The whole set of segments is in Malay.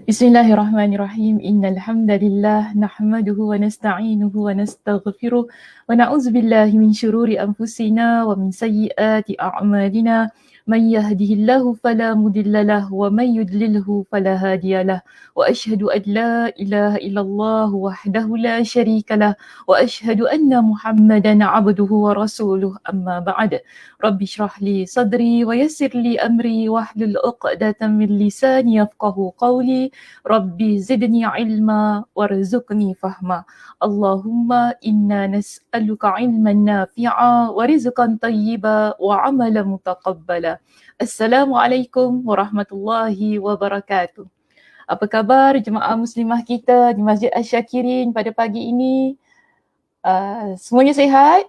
Bismillahirrahmanirrahim. Innal hamdalillah nahmaduhu wa nasta'inuhu wa nastaghfiruh wa na'udzu billahi min syururi anfusina wa min sayyiati a'malina. Man yahdihillahu fala mudhillalah wa man yudlilhu fala hadiyalah. Wa asyhadu an la ilaha illallah wahdahu la syarikalah wa asyhadu anna Muhammadan 'abduhu wa rasuluh. Amma ba'd. Rabbi shrah li sadri wa yassir li amri wahlul 'uqdatam min lisani yafqahu qawli. Rabbi zidni ilma warzuqni fahma. Allahumma inna nas'aluka ilman nafi'a wa rizqan tayyiba wa amalan mutaqabbala. Assalamualaikum warahmatullahi wabarakatuh. Apa khabar jemaah muslimah kita di Masjid Asy-Syakirin pada pagi ini? Semuanya sihat?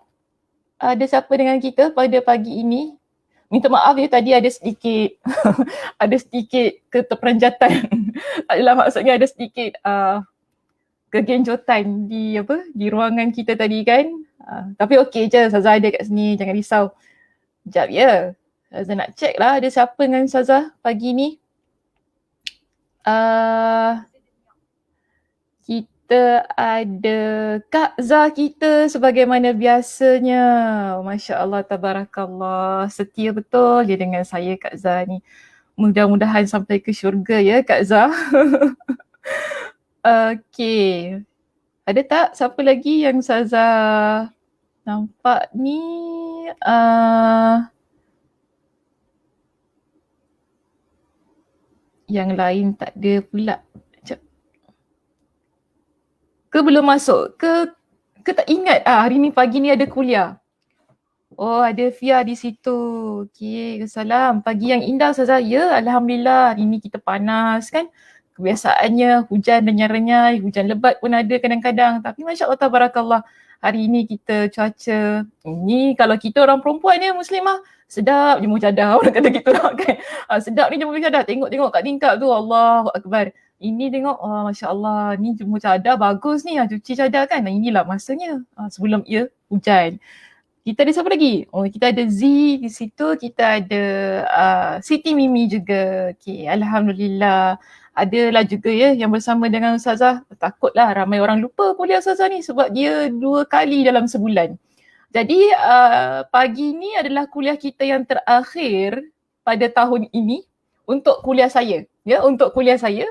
Ada siapa dengan kita pada pagi ini? Minta maaf ya, tadi ada sedikit ada sedikit keterperanjatan. Adalah maksudnya ada sedikit kegenjotan di ruangan kita tadi kan. Tapi okey je, Ustazah ada kat sini, jangan risau. Sekejap ya. Ustazah nak check lah ada siapa dengan Ustazah pagi ni. Kita ada Kak Zah kita sebagaimana biasanya. Masya Allah, tabarakallah. Setia betul dia dengan saya Kak Zah ni. Mudah-mudahan sampai ke syurga ya Kak Zah. Okey. Ada tak siapa lagi yang Ustazah nampak ni? Yang lain tak ada pula. Sekejap. Ke belum masuk? Ke tak ingat hari ni pagi ni ada kuliah? Oh, ada Fia di situ. Okey, salam. Pagi yang indah Ustazah. Ya, Alhamdulillah. Hari ni kita panas kan. Kebiasaannya hujan renyai-renyai, hujan lebat pun ada kadang-kadang. Tapi Masya Allah, tabarakallah. Hari ni kita cuaca. Ini kalau kita orang perempuan ya, muslimah. Sedap je mujadah. Orang kata gitu lah kan. Sedap ni je mujadah. Tengok-tengok kat tingkap tu. Allahu Akbar. Ini tengok, Masya Allah. Ni jemur cadar bagus ni. Cuci cadar kan. Inilah masanya. Sebelum ia hujan. Kita ada siapa lagi? Oh, kita ada Z di situ. Kita ada Siti Mimi juga. Okay, Alhamdulillah. Adalah juga ya yang bersama dengan Ustazah. Takutlah ramai orang lupa kuliah Ustazah ni sebab dia 2 kali dalam sebulan. Jadi pagi ni adalah kuliah kita yang terakhir pada tahun ini untuk kuliah saya. Ya, untuk kuliah saya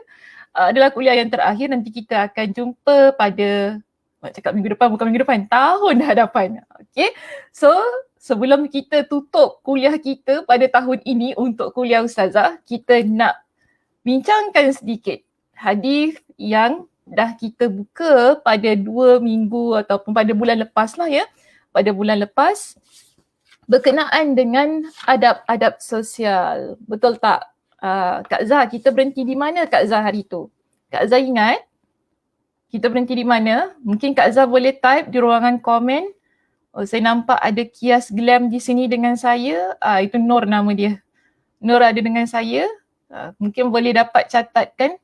adalah kuliah yang terakhir. Nanti kita akan jumpa pada nak cakap minggu depan, bukan minggu depan, tahun hadapan. Okay, so sebelum kita tutup kuliah kita pada tahun ini untuk kuliah Ustazah, kita nak bincangkan sedikit hadis yang dah kita buka pada 2 minggu ataupun pada bulan lepas lah ya. Pada bulan lepas berkenaan dengan adab-adab sosial. Betul tak? Kak Zah, kita berhenti di mana Kak Zah hari tu? Kak Zah ingat? Kita berhenti di mana? Mungkin Kak Zah boleh type di ruangan komen. Oh, saya nampak ada Kias Glam di sini dengan saya. Itu Nur nama dia. Nur ada dengan saya. Mungkin boleh dapat catatkan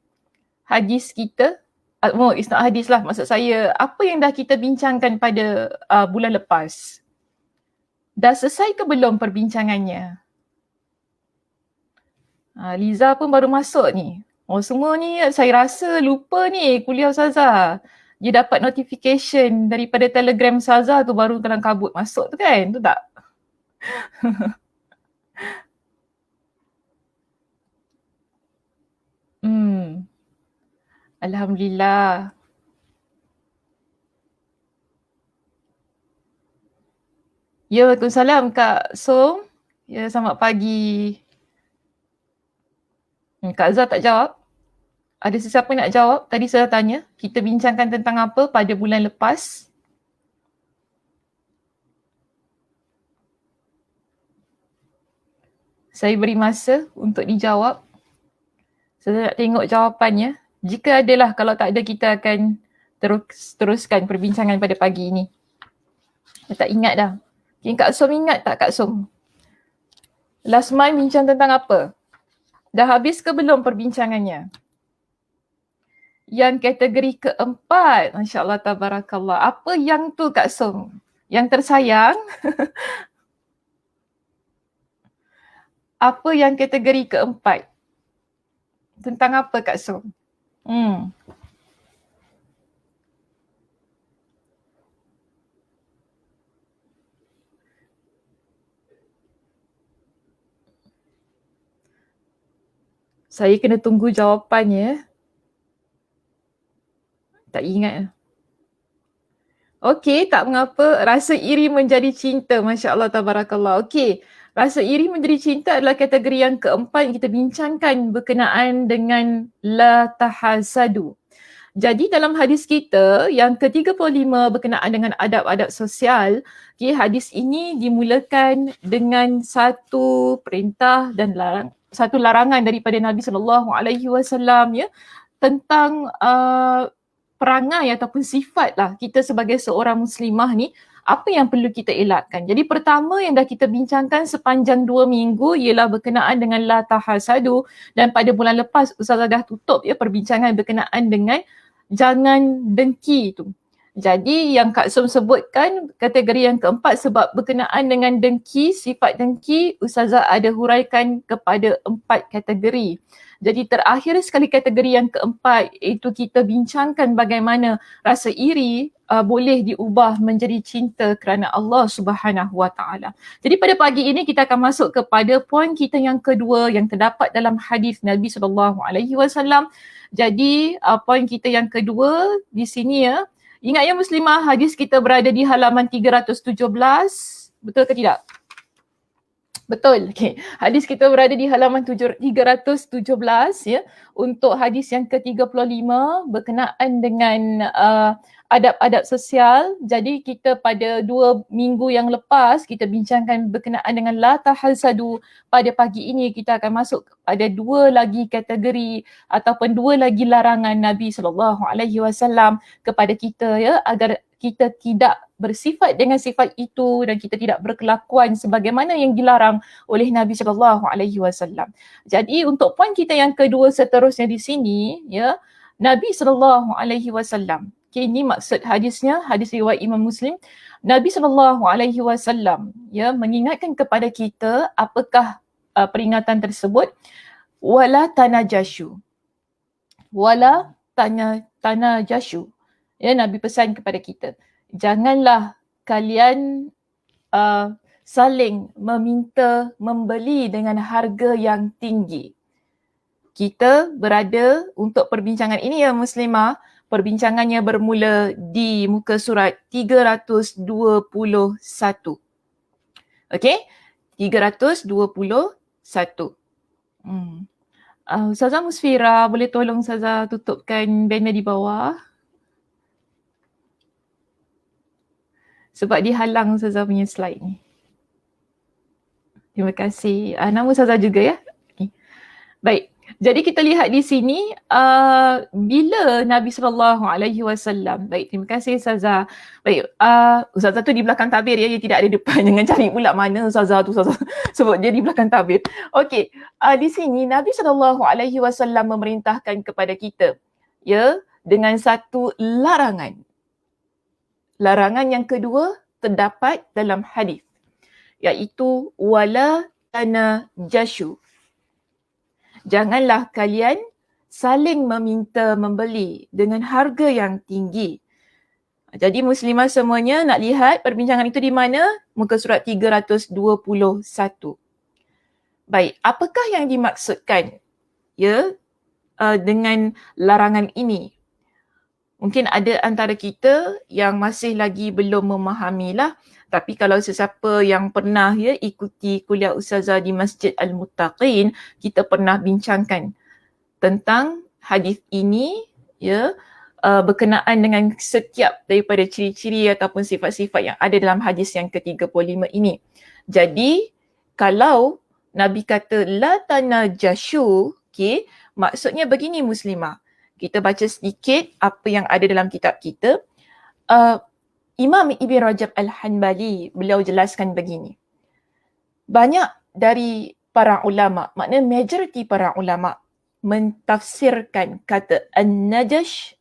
hadis kita. It's not hadis lah. Maksud saya, apa yang dah kita bincangkan pada bulan lepas? Dah selesai ke belum perbincangannya? Liza pun baru masuk ni. Oh, semua ni saya rasa lupa ni kuliah Ustazah. Dia dapat notification daripada Telegram Ustazah tu baru dalam kabut masuk tu kan? Tu tak? Alhamdulillah. Ya, Waalaikumsalam Kak Som. Ya, selamat pagi. Kak Zah tak jawab. Ada sesiapa nak jawab? Tadi saya tanya, kita bincangkan tentang apa pada bulan lepas? Saya beri masa untuk dijawab. Saya nak tengok jawapannya. Jika adalah, kalau tak ada kita akan teruskan perbincangan pada pagi ini. Saya tak ingat dah. Mungkin Kak Som ingat tak Kak Som? Last month bincang tentang apa? Dah habis ke belum perbincangannya? Yang kategori keempat, Masya Allah, tabarakallah. Apa yang tu Kak Som? Yang tersayang? Apa yang kategori keempat? Tentang apa Kak Som? Saya kena tunggu jawapannya. Tak ingat. Okey, tak mengapa. Rasa iri menjadi cinta. Masya Allah, tabarakallah. Okey, rasa iri menjadi cinta adalah kategori yang keempat yang kita bincangkan berkenaan dengan la tahasadu. Jadi dalam hadis kita yang ke-35 berkenaan dengan adab-adab sosial, okay, hadis ini dimulakan dengan satu perintah dan satu larangan daripada Nabi SAW ya, tentang perangai ataupun sifat lah kita sebagai seorang muslimah ni, apa yang perlu kita elakkan. Jadi pertama yang dah kita bincangkan sepanjang 2 minggu ialah berkenaan dengan la tahasadu, dan pada bulan lepas Ustazah dah tutup ya perbincangan berkenaan dengan jangan dengki tu. Jadi yang Kak Som sebutkan kategori yang keempat sebab berkenaan dengan dengki, sifat dengki, Ustazah ada huraikan kepada 4 kategori. Jadi terakhir sekali kategori yang keempat itu kita bincangkan bagaimana rasa iri boleh diubah menjadi cinta kerana Allah Subhanahu Wa Taala. Jadi pada pagi ini kita akan masuk kepada poin kita yang kedua yang terdapat dalam hadis Nabi SAW. Jadi poin kita yang kedua di sini ya. Ingat ya muslimah, hadis kita berada di halaman 317. Betul ke tidak? Betul. Okay. Hadis kita berada di halaman 317 ya. Untuk hadis yang ke-35 berkenaan dengan adab-adab sosial. Jadi kita pada 2 minggu yang lepas kita bincangkan berkenaan dengan la tahasadu. Pada pagi ini kita akan masuk pada 2 lagi kategori ataupun 2 lagi larangan Nabi SAW kepada kita ya, agar kita tidak bersifat dengan sifat itu dan kita tidak berkelakuan sebagaimana yang dilarang oleh Nabi SAW. Jadi untuk poin kita yang kedua seterusnya di sini ya, Nabi SAW. Okay, ini maksud hadisnya, hadis riwayat Imam Muslim. Nabi SAW ya mengingatkan kepada kita apakah peringatan tersebut, wala tanajashu. Wala tanajashu. Ya, Nabi pesan kepada kita, janganlah kalian saling meminta membeli dengan harga yang tinggi. Kita berada untuk perbincangan ini ya muslimah, perbincangannya bermula di muka surat 321. Okey? 321. Ustazah Musfira, boleh tolong Ustazah tutupkan banner di bawah? Sebab dihalang Ustazah punya slide ni. Terima kasih. Nama Ustazah juga ya. Okay. Baik. Jadi kita lihat di sini bila Nabi SAW. Baik, terima kasih Ustazah. Baik, Ustazah tu di belakang tabir ya, dia tidak ada depan. Jangan cari pula mana Ustazah tu, Ustazah sebut dia di belakang tabir. Okey, di sini Nabi SAW memerintahkan kepada kita ya dengan satu larangan. Larangan yang kedua terdapat dalam hadis, iaitu wala tanajashu. Janganlah kalian saling meminta membeli dengan harga yang tinggi. Jadi muslimah semuanya nak lihat perbincangan itu di mana? Muka surat 321. Baik, apakah yang dimaksudkan ya dengan larangan ini? Mungkin ada antara kita yang masih lagi belum memahamilah. Tapi kalau sesiapa yang pernah ya ikuti kuliah Ustazah di Masjid Al-Muttaqin, kita pernah bincangkan tentang hadis ini ya berkenaan dengan setiap daripada ciri-ciri ataupun sifat-sifat yang ada dalam hadis yang ke-35 ini. Jadi kalau Nabi kata la tanajashu, okay, maksudnya begini muslimah. Kita baca sedikit apa yang ada dalam kitab kita. Imam Ibn Rajab Al-Hanbali, beliau jelaskan begini. Banyak dari para ulama, maknanya majoriti para ulama mentafsirkan kata an-najash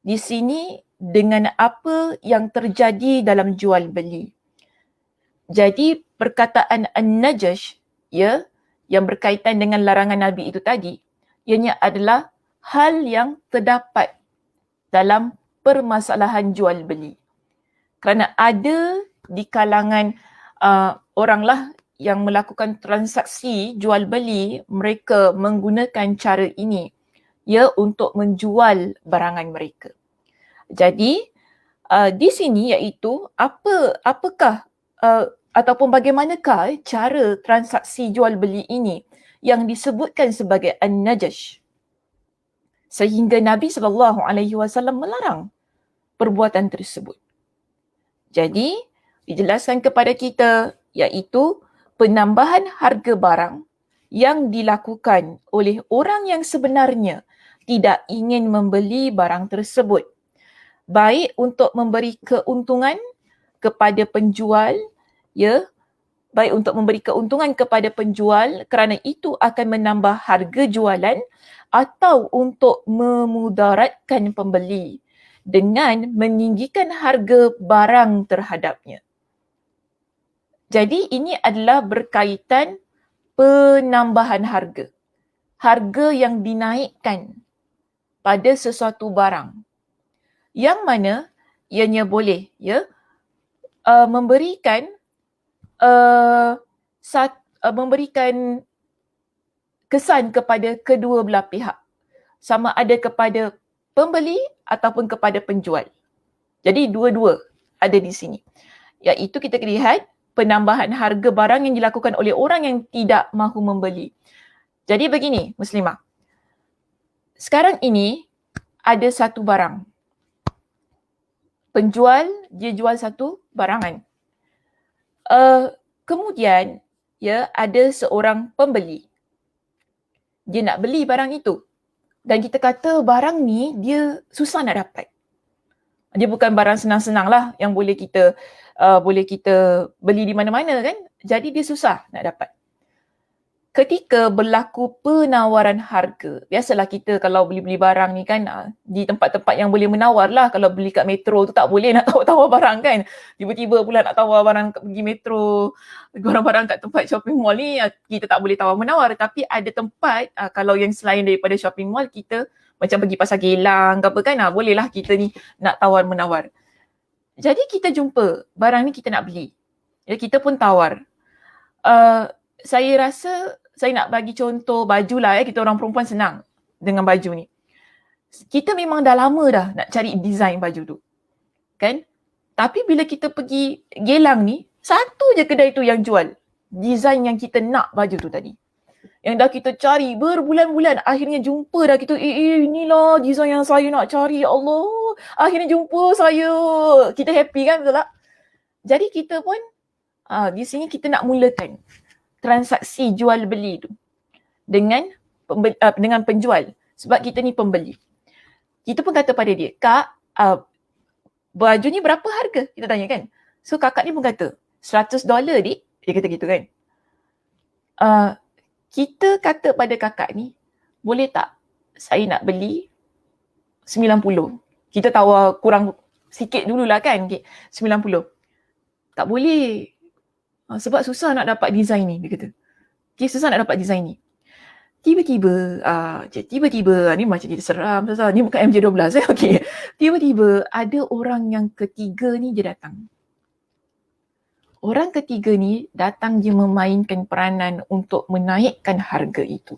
di sini dengan apa yang terjadi dalam jual beli. Jadi perkataan an-najash ya yang berkaitan dengan larangan Nabi itu tadi, ianya adalah hal yang terdapat dalam permasalahan jual beli. Kerana ada di kalangan oranglah yang melakukan transaksi jual beli, mereka menggunakan cara ini untuk menjual barangan mereka. Jadi di sini iaitu apakah ataupun bagaimanakah cara transaksi jual beli ini yang disebutkan sebagai an-najash, sehingga Nabi SAW melarang perbuatan tersebut. Jadi dijelaskan kepada kita iaitu penambahan harga barang yang dilakukan oleh orang yang sebenarnya tidak ingin membeli barang tersebut, baik untuk memberi keuntungan kepada penjual, baik untuk memberi keuntungan kepada penjual kerana itu akan menambah harga jualan, atau untuk memudaratkan pembeli dengan meninggikan harga barang terhadapnya. Jadi ini adalah berkaitan penambahan harga. Harga yang dinaikkan pada sesuatu barang. Yang mana ianya boleh memberikan memberikan kesan kepada kedua belah pihak. Sama ada kepada pembeli ataupun kepada penjual. Jadi dua-dua ada di sini. Iaitu kita lihat penambahan harga barang yang dilakukan oleh orang yang tidak mahu membeli. Jadi begini, Muslimah. Sekarang ini ada satu barang. Penjual dia jual satu barangan. Kemudian ada seorang pembeli. Dia nak beli barang itu. Dan kita kata barang ni dia susah nak dapat. Dia bukan barang senang-senang lah yang boleh kita beli di mana-mana kan. Jadi dia susah nak dapat. Ketika berlaku penawaran harga, biasalah kita kalau beli-beli barang ni kan di tempat-tempat yang boleh menawar lah. Kalau beli kat metro tu tak boleh nak tawar-tawar barang kan. Tiba-tiba pula nak tawar barang pergi metro, barang-barang kat tempat shopping mall ni kita tak boleh tawar-menawar. Tapi ada tempat kalau yang selain daripada shopping mall, kita macam pergi pasar Geylang ke apa kan, bolehlah kita ni nak tawar-menawar. Jadi kita jumpa barang ni kita nak beli. Jadi kita pun tawar. Saya rasa saya nak bagi contoh baju lah kita orang perempuan senang dengan baju ni. Kita memang dah lama dah nak cari design baju tu. Kan? Tapi bila kita pergi Geylang ni, satu je kedai tu yang jual design yang kita nak baju tu tadi. Yang dah kita cari berbulan-bulan, akhirnya jumpa dah kita, inilah design yang saya nak cari, ya Allah. Akhirnya jumpa saya. Kita happy kan, betul tak? Jadi kita pun di sini kita nak mulakan transaksi jual beli tu dengan penjual, sebab kita ni pembeli. Kita pun kata pada dia, "Kak, baju ni berapa harga?" Kita tanya kan. So kakak ni pun kata, $100 dik. Dia kata gitu kan. Kita kata pada kakak ni, boleh tak saya nak beli 90. Kita tawar kurang sikit dululah kan, 90. Tak boleh. Sebab susah nak dapat design ni, dia kata. Okay, susah nak dapat design ni. Tiba-tiba ni macam jadi seram. Ni bukan MJ12. Okay. Tiba-tiba ada orang yang ketiga ni dia datang. Orang ketiga ni datang dia memainkan peranan untuk menaikkan harga itu.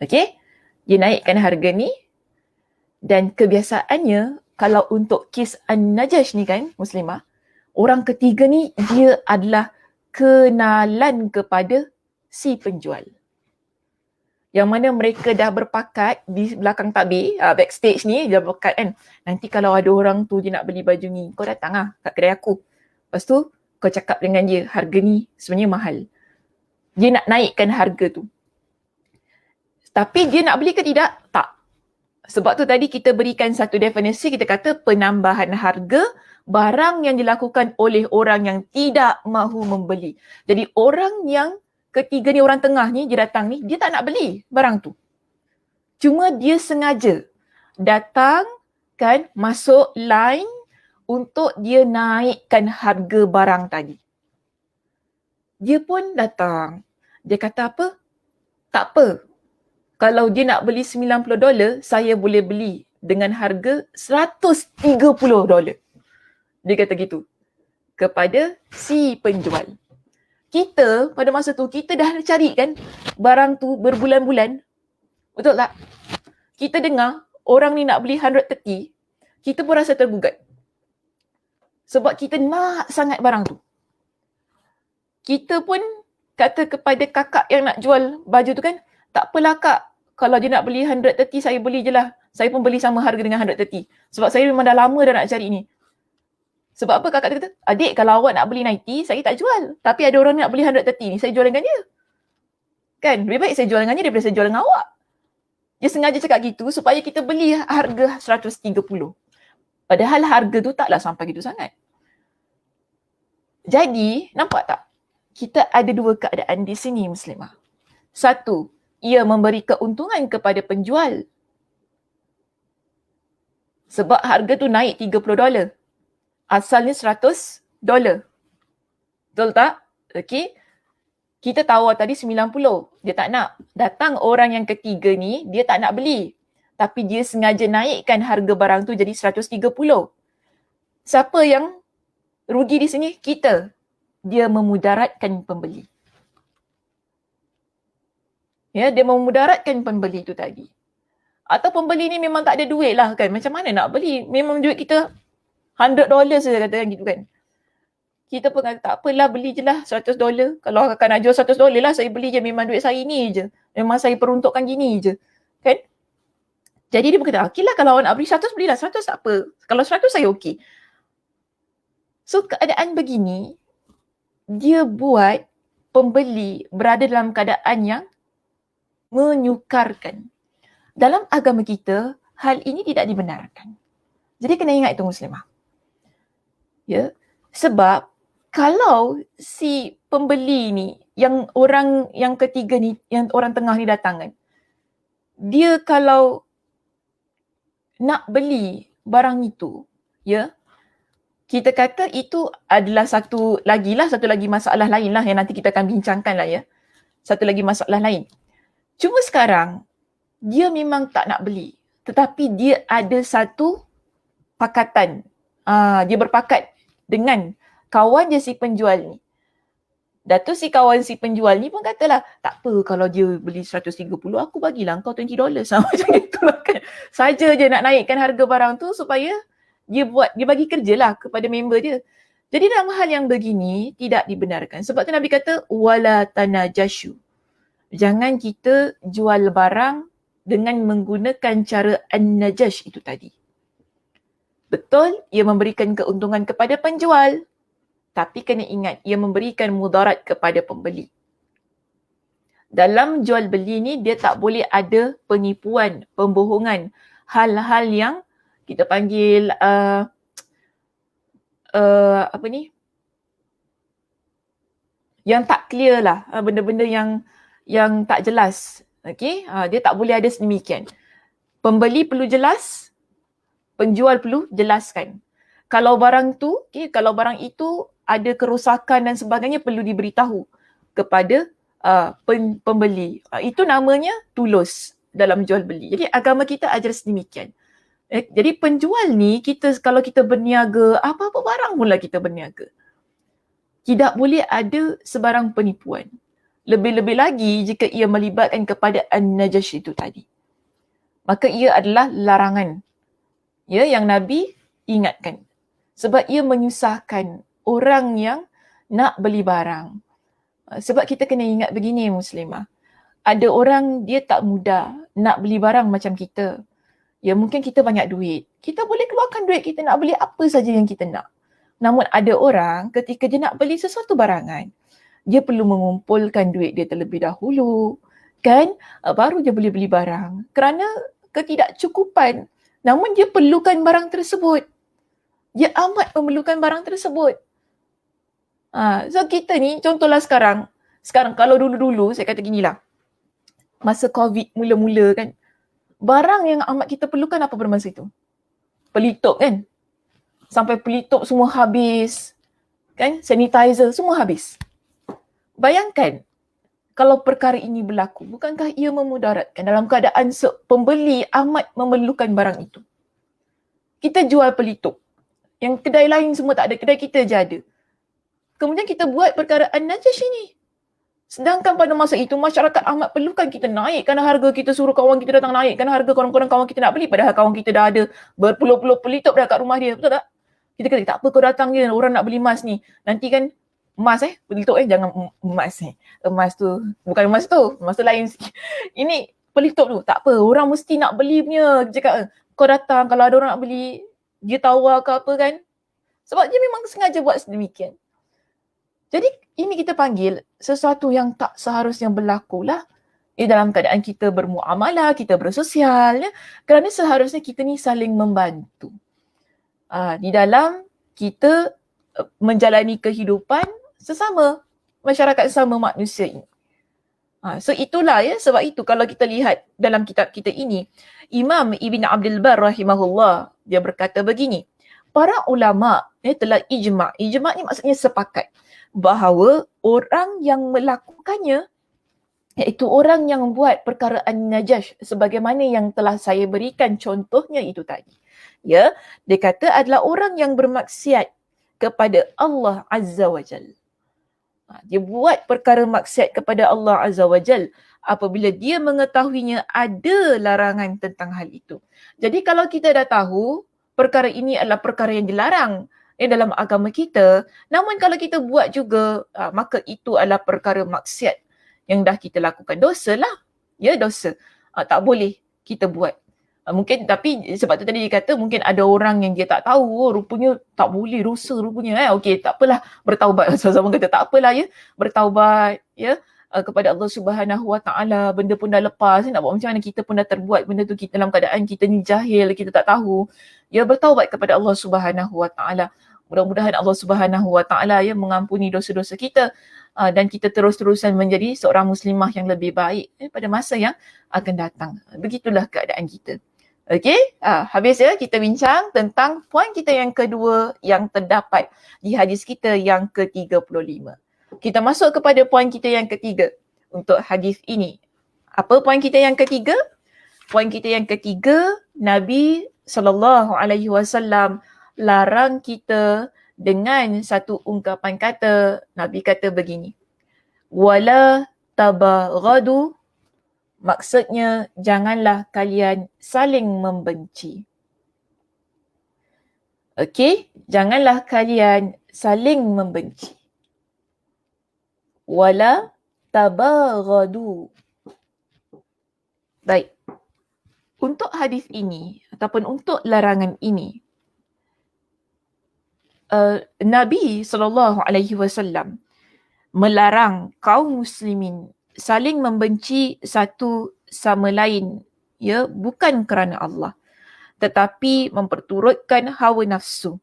Okay? Dia naikkan harga ni dan kebiasaannya kalau untuk kes An-Najash ni kan, Muslimah, orang ketiga ni dia adalah kenalan kepada si penjual. Yang mana mereka dah berpakat di belakang tabir, backstage ni dia berpakat kan. Nanti kalau ada orang tu dia nak beli baju ni, kau datang kat kedai aku. Lepas tu kau cakap dengan dia, harga ni sebenarnya mahal. Dia nak naikkan harga tu. Tapi dia nak beli ke tidak? Tak. Sebab tu tadi kita berikan satu definisi, kita kata penambahan harga barang yang dilakukan oleh orang yang tidak mahu membeli. Jadi orang yang ketiga ni, orang tengah ni, dia datang ni, dia tak nak beli barang tu. Cuma dia sengaja datang kan, masuk line untuk dia naikkan harga barang tadi. Dia pun datang. Dia kata apa? Tak apa. Kalau dia nak beli $90, saya boleh beli dengan harga $130. Dia kata gitu kepada si penjual. Kita pada masa tu, kita dah cari kan barang tu berbulan-bulan. Betul tak? Kita dengar orang ni nak beli 130, kita pun rasa tergugat. Sebab kita nak sangat barang tu. Kita pun kata kepada kakak yang nak jual baju tu kan, tak apalah kak, kalau dia nak beli 130 saya beli je lah. Saya pun beli sama harga dengan 130. Sebab saya memang dah lama dah nak cari ni. Sebab apa kakak kata, adik kalau awak nak beli 90, saya tak jual. Tapi ada orang nak beli 130 ni, saya jual dengan dia. Kan, lebih baik saya jual dengan dia daripada saya jual dengan awak. Dia sengaja cakap gitu supaya kita beli harga 130. Padahal harga tu taklah sampai gitu sangat. Jadi, nampak tak? Kita ada dua keadaan di sini, Muslimah. Satu, ia memberi keuntungan kepada penjual. Sebab harga tu naik $30. Asalnya $100. Betul tak? Okey. Kita tawar tadi 90. Dia tak nak. Datang orang yang ketiga ni, dia tak nak beli. Tapi dia sengaja naikkan harga barang tu jadi 130. Siapa yang rugi di sini? Kita. Dia memudaratkan pembeli. Ya, dia memudaratkan pembeli tu tadi. Atau pembeli ni memang tak ada duit lah kan. Macam mana nak beli? Memang duit kita $100 saja katakan gitu kan. Kita pun kata tak apalah, beli je lah $100. Kalau kakak nak jual $100 lah, saya beli je. Memang duit saya ni je. Memang saya peruntukkan gini je. Kan? Jadi dia berkata, okey lah kalau awak nak beli 100, belilah 100 tak apa. Kalau 100 saya okey. So keadaan begini, dia buat pembeli berada dalam keadaan yang menyukarkan. Dalam agama kita, hal ini tidak dibenarkan. Jadi kena ingat itu Muslimah. Ya, sebab kalau si pembeli ni, yang orang yang ketiga ni, yang orang tengah ni datang kan, dia kalau nak beli barang itu, ya, kita kata itu adalah satu lagi masalah lain lah yang nanti kita akan bincangkan lah ya. Satu lagi masalah lain. Cuma sekarang, dia memang tak nak beli. Tetapi dia ada satu pakatan. Dia berpakat dengan kawan dia si penjual ni. Dah tu si kawan si penjual ni pun katalah, tak apa kalau dia beli 130, aku bagilah kau $20. Sama macam itulah kan. Saja je nak naikkan harga barang tu supaya dia bagi kerjalah kepada member dia. Jadi dalam hal yang begini tidak dibenarkan. Sebab tu Nabi kata wala tanajashu. Jangan kita jual barang dengan menggunakan cara an-najash itu tadi. Betul, ia memberikan keuntungan kepada penjual. Tapi kena ingat, ia memberikan mudarat kepada pembeli. Dalam jual beli ni, dia tak boleh ada penipuan, pembohongan. Hal-hal yang kita panggil, yang tak clear lah. Benda-benda yang tak jelas. Okay? Dia tak boleh ada sedemikian. Pembeli perlu jelas, penjual perlu jelaskan. Kalau barang tu, kalau barang itu ada kerosakan dan sebagainya, perlu diberitahu kepada pembeli. Itu namanya tulus dalam jual beli. Jadi agama kita ajar sedemikian. Jadi penjual ni, kalau kita berniaga, apa-apa barang pula kita berniaga. Tidak boleh ada sebarang penipuan. Lebih-lebih lagi jika ia melibatkan kepada an-najash itu tadi. Maka ia adalah larangan. Ya, yang Nabi ingatkan. Sebab ia menyusahkan orang yang nak beli barang. Sebab kita kena ingat begini Muslimah. Ada orang dia tak mudah nak beli barang macam kita. Ya mungkin kita banyak duit. Kita boleh keluarkan duit kita nak beli apa saja yang kita nak. Namun ada orang ketika dia nak beli sesuatu barangan, dia perlu mengumpulkan duit dia terlebih dahulu. Kan? Baru dia boleh beli barang. Kerana ketidakcukupan. Namun dia perlukan barang tersebut. Dia amat memerlukan barang tersebut. So kita ni, contohlah sekarang kalau dulu-dulu, saya kata ginilah. Masa COVID mula-mula kan, barang yang amat kita perlukan apa pada masa itu? Pelitup kan? Sampai pelitup semua habis. Kan? Sanitizer semua habis. Bayangkan, kalau perkara ini berlaku, bukankah ia memudaratkan dalam keadaan pembeli amat memerlukan barang itu? Kita jual pelitup. Yang kedai lain semua tak ada, kedai kita je ada. Kemudian kita buat perkaraan najis ini. Sedangkan pada masa itu masyarakat amat perlukan kita naikkan harga, kita suruh kawan kita datang naikkan harga, korang-korang kawan kita nak beli, padahal kawan kita dah ada berpuluh-puluh pelitup dah kat rumah dia, betul tak? Kita kata tak apa kau datang je, orang nak beli emas ni. Nanti kan emas pelitup jangan emas emas tu, bukan emas tu lain sikit. Ini pelitup tu, tak apa, orang mesti nak beli punya. Cakap kau datang, kalau ada orang nak beli, dia tawar ke apa kan. Sebab dia memang sengaja buat sedemikian. Jadi ini kita panggil sesuatu yang tak seharusnya berlaku lah. Dalam keadaan kita bermuamalah, kita bersosial. Ya? Kerana seharusnya kita ni saling membantu. Di dalam kita menjalani kehidupan sesama masyarakat, sesama manusia ini. So itulah ya, sebab itu kalau kita lihat dalam kitab kita ini, Imam Ibn Abdul Bar rahimahullah, dia berkata begini, para ulama telah ijma'. Ijma' ni maksudnya sepakat bahawa orang yang melakukannya, iaitu orang yang membuat perkaraan najas sebagaimana yang telah saya berikan contohnya itu tadi. Ya, dia kata adalah orang yang bermaksiat kepada Allah Azza wa Jal. Dia buat perkara maksiat kepada Allah Azza wa Jal apabila dia mengetahuinya ada larangan tentang hal itu. Jadi kalau kita dah tahu perkara ini adalah perkara yang dilarang dalam agama kita, namun kalau kita buat juga, maka itu adalah perkara maksiat yang dah kita lakukan. Dosa lah. Ya, dosa. Tak boleh kita buat. Mungkin, tapi sebab tu tadi dia kata mungkin ada orang yang dia tak tahu, rupanya tak boleh, dosa rupanya. Okey, tak apalah, bertaubat. Sama-sama kata tak apalah ya, bertaubat ya kepada Allah Subhanahu Wa Taala. Benda pun dah lepas, nak buat macam mana, kita pun dah terbuat benda tu, kita dalam keadaan kita ni jahil, kita tak tahu. Ya, bertaubat kepada Allah Subhanahu Wa Taala. Mudah-mudahan Allah Subhanahu Wa Taala ya mengampuni dosa-dosa kita dan kita terus-terusan menjadi seorang muslimah yang lebih baik pada masa yang akan datang. Begitulah keadaan kita. Okey, habis ya kita bincang tentang poin kita yang kedua yang terdapat di hadis kita yang ke-35. Kita masuk kepada poin kita yang ketiga untuk hadis ini. Apa poin kita yang ketiga? Poin kita yang ketiga, Nabi SAW larang kita dengan satu ungkapan kata. Nabi kata begini, wala tabaghadu, maksudnya janganlah kalian saling membenci. Okey, janganlah kalian saling membenci. Wala tabaghadu. Baik. Untuk hadis ini ataupun untuk larangan ini, Nabi SAW melarang kaum muslimin saling membenci satu sama lain, ya, bukan kerana Allah, tetapi memperturutkan hawa nafsu.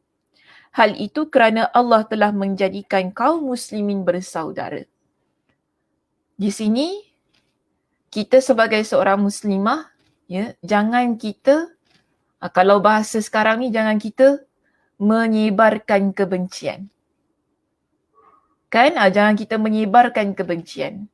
Hal itu kerana Allah telah menjadikan kaum muslimin bersaudara. Di sini kita sebagai seorang muslimah, ya, jangan kita, kalau bahasa sekarang ni, jangan kita menyebarkan kebencian. Kan? Jangan kita menyebarkan kebencian.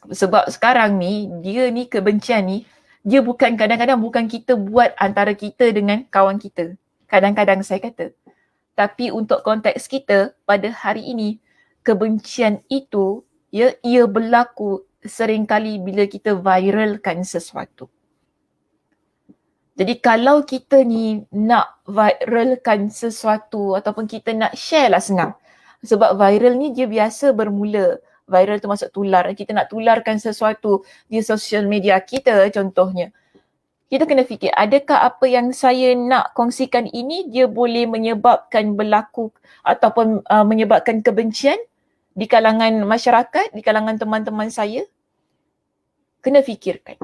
Sebab sekarang ni, dia ni kebencian ni, dia bukan, kadang-kadang bukan kita buat antara kita dengan kawan kita. Kadang-kadang saya kata. Tapi untuk konteks kita pada hari ini, kebencian itu, ya, ia berlaku seringkali bila kita viralkan sesuatu. Jadi kalau kita ni nak viralkan sesuatu ataupun kita nak share lah, senang. Sebab viral ni dia biasa bermula. Viral tu maksud tular. Kita nak tularkan sesuatu di sosial media kita contohnya. Kita kena fikir, adakah apa yang saya nak kongsikan ini dia boleh menyebabkan berlaku ataupun menyebabkan kebencian di kalangan masyarakat, di kalangan teman-teman saya? Kena fikirkan.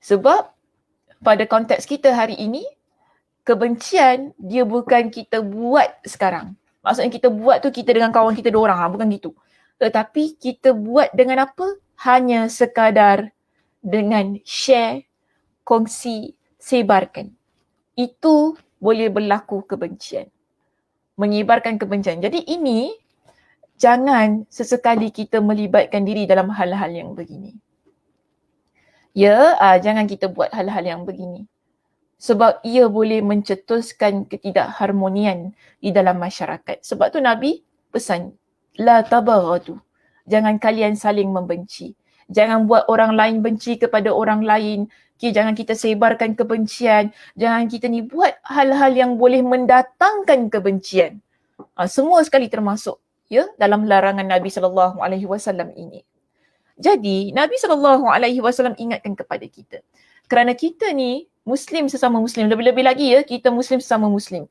Sebab pada konteks kita hari ini, kebencian dia bukan kita buat sekarang. Maksudnya kita buat tu kita dengan kawan kita 2 orang, bukan gitu. Tetapi kita buat dengan apa? Hanya sekadar dengan share, kongsi, sebarkan. Itu boleh berlaku kebencian. Menyebarkan kebencian. Jadi ini jangan sesekali kita melibatkan diri dalam hal-hal yang begini. Jangan kita buat hal-hal yang begini. Sebab ia boleh mencetuskan ketidakharmonian di dalam masyarakat. Sebab tu Nabi pesan, la tabaghadu. Jangan kalian saling membenci. Jangan buat orang lain benci kepada orang lain. Jangan kita sebarkan kebencian. Jangan kita ni buat hal-hal yang boleh mendatangkan kebencian. Semua sekali termasuk dalam larangan Nabi SAW ini. Jadi Nabi SAW ingatkan kepada kita. Kerana kita ni Muslim sesama Muslim. Lebih-lebih lagi kita Muslim sesama Muslim.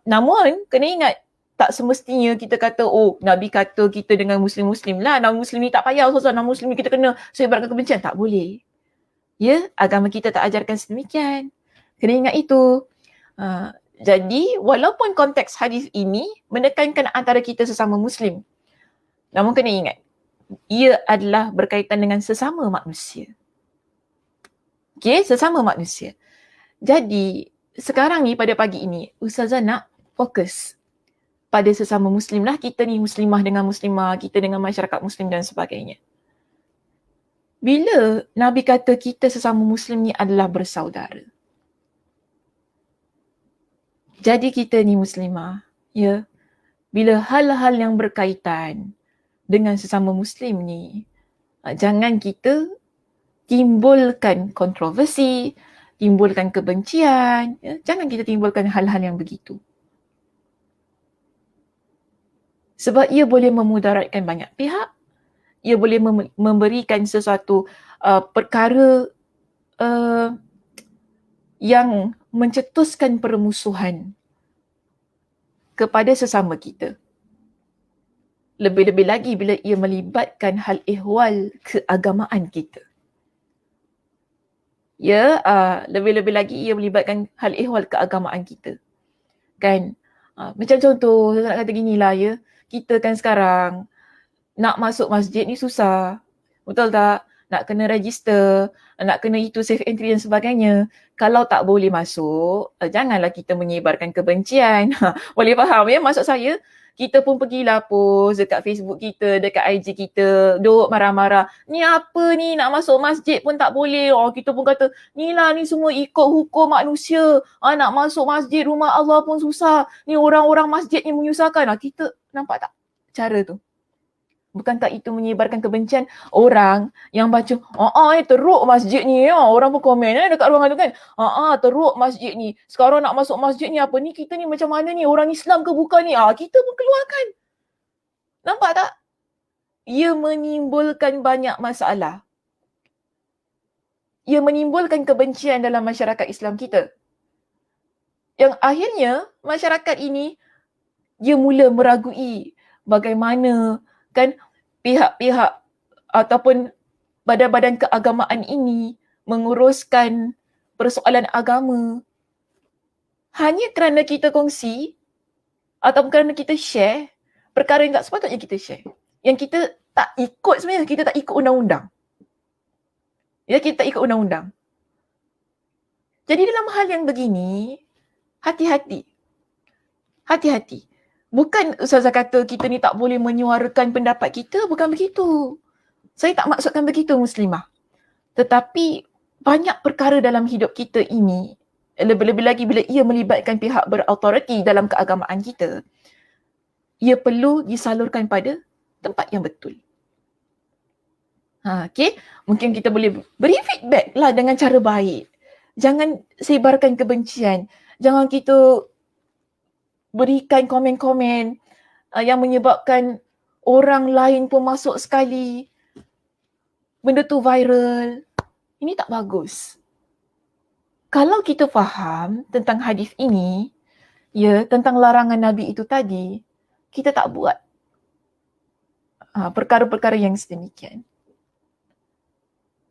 Namun kena ingat, tak semestinya kita kata, Nabi kata kita dengan Muslim-Muslim lah. Nama Muslim ni tak payah Ustazah. Nama Muslim ni kita kena sebarkan kebencian. Tak boleh. Agama kita tak ajarkan sedemikian. Kena ingat itu. Jadi walaupun konteks hadis ini menekankan antara kita sesama Muslim, namun kena ingat, ia adalah berkaitan dengan sesama manusia. Sesama manusia. Jadi sekarang ni pada pagi ini, Ustazah nak fokus pada sesama Muslim lah. Kita ni Muslimah dengan Muslimah, kita dengan masyarakat Muslim dan sebagainya. Bila Nabi kata kita sesama Muslim ni adalah bersaudara. Jadi kita ni Muslimah, bila hal-hal yang berkaitan dengan sesama Muslim ni, jangan kita timbulkan kontroversi, timbulkan kebencian. Jangan kita timbulkan hal-hal yang begitu. Sebab ia boleh memudaratkan banyak pihak. Ia boleh memberikan sesuatu perkara yang mencetuskan permusuhan kepada sesama kita. Lebih-lebih lagi bila ia melibatkan hal ehwal keagamaan kita. Lebih-lebih lagi ia melibatkan hal ehwal keagamaan kita. Kan? Macam contoh, saya nak kata ginilah kita kan sekarang nak masuk masjid ni susah. Betul tak? Nak kena register, nak kena itu safe entry dan sebagainya. Kalau tak boleh masuk, janganlah kita menyebarkan kebencian. Boleh faham maksud saya? Kita pun pergilah post dekat Facebook kita, dekat IG kita, duk marah-marah. Ni apa ni, nak masuk masjid pun tak boleh. Kita pun kata, ni semua ikut hukum manusia. Nak masuk masjid, rumah Allah pun susah. Ni orang-orang masjid ni menyusahkan. Kita nampak tak cara tu? Bukankah itu menyebarkan kebencian? Orang yang baca, teruk masjid ni. Orang pun komen dekat ruangan tu kan. Teruk masjid ni. Sekarang nak masuk masjid ni apa ni? Kita ni macam mana ni? Orang Islam ke bukan ni? Kita pun keluarkan. Nampak tak? Ia menimbulkan banyak masalah. Ia menimbulkan kebencian dalam masyarakat Islam kita. Yang akhirnya masyarakat ini, dia mula meragui bagaimana kan pihak-pihak ataupun badan-badan keagamaan ini menguruskan persoalan agama. Hanya kerana kita kongsi ataupun kerana kita share perkara yang tak sepatutnya kita share. Yang kita tak ikut sebenarnya, kita tak ikut undang-undang. Kita tak ikut undang-undang. Jadi dalam hal yang begini, hati-hati. Hati-hati. Bukan Ustazah kata kita ni tak boleh menyuarakan pendapat kita, bukan begitu. Saya tak maksudkan begitu Muslimah. Tetapi banyak perkara dalam hidup kita ini, lebih-lebih lagi bila ia melibatkan pihak berautoriti dalam keagamaan kita, ia perlu disalurkan pada tempat yang betul. Mungkin kita boleh beri feedback lah dengan cara baik. Jangan sebarkan kebencian. Jangan kita berikan komen-komen yang menyebabkan orang lain pun masuk sekali. Benda tu viral. Ini tak bagus. Kalau kita faham tentang hadis ini, tentang larangan Nabi itu tadi, kita tak buat perkara-perkara yang sedemikian.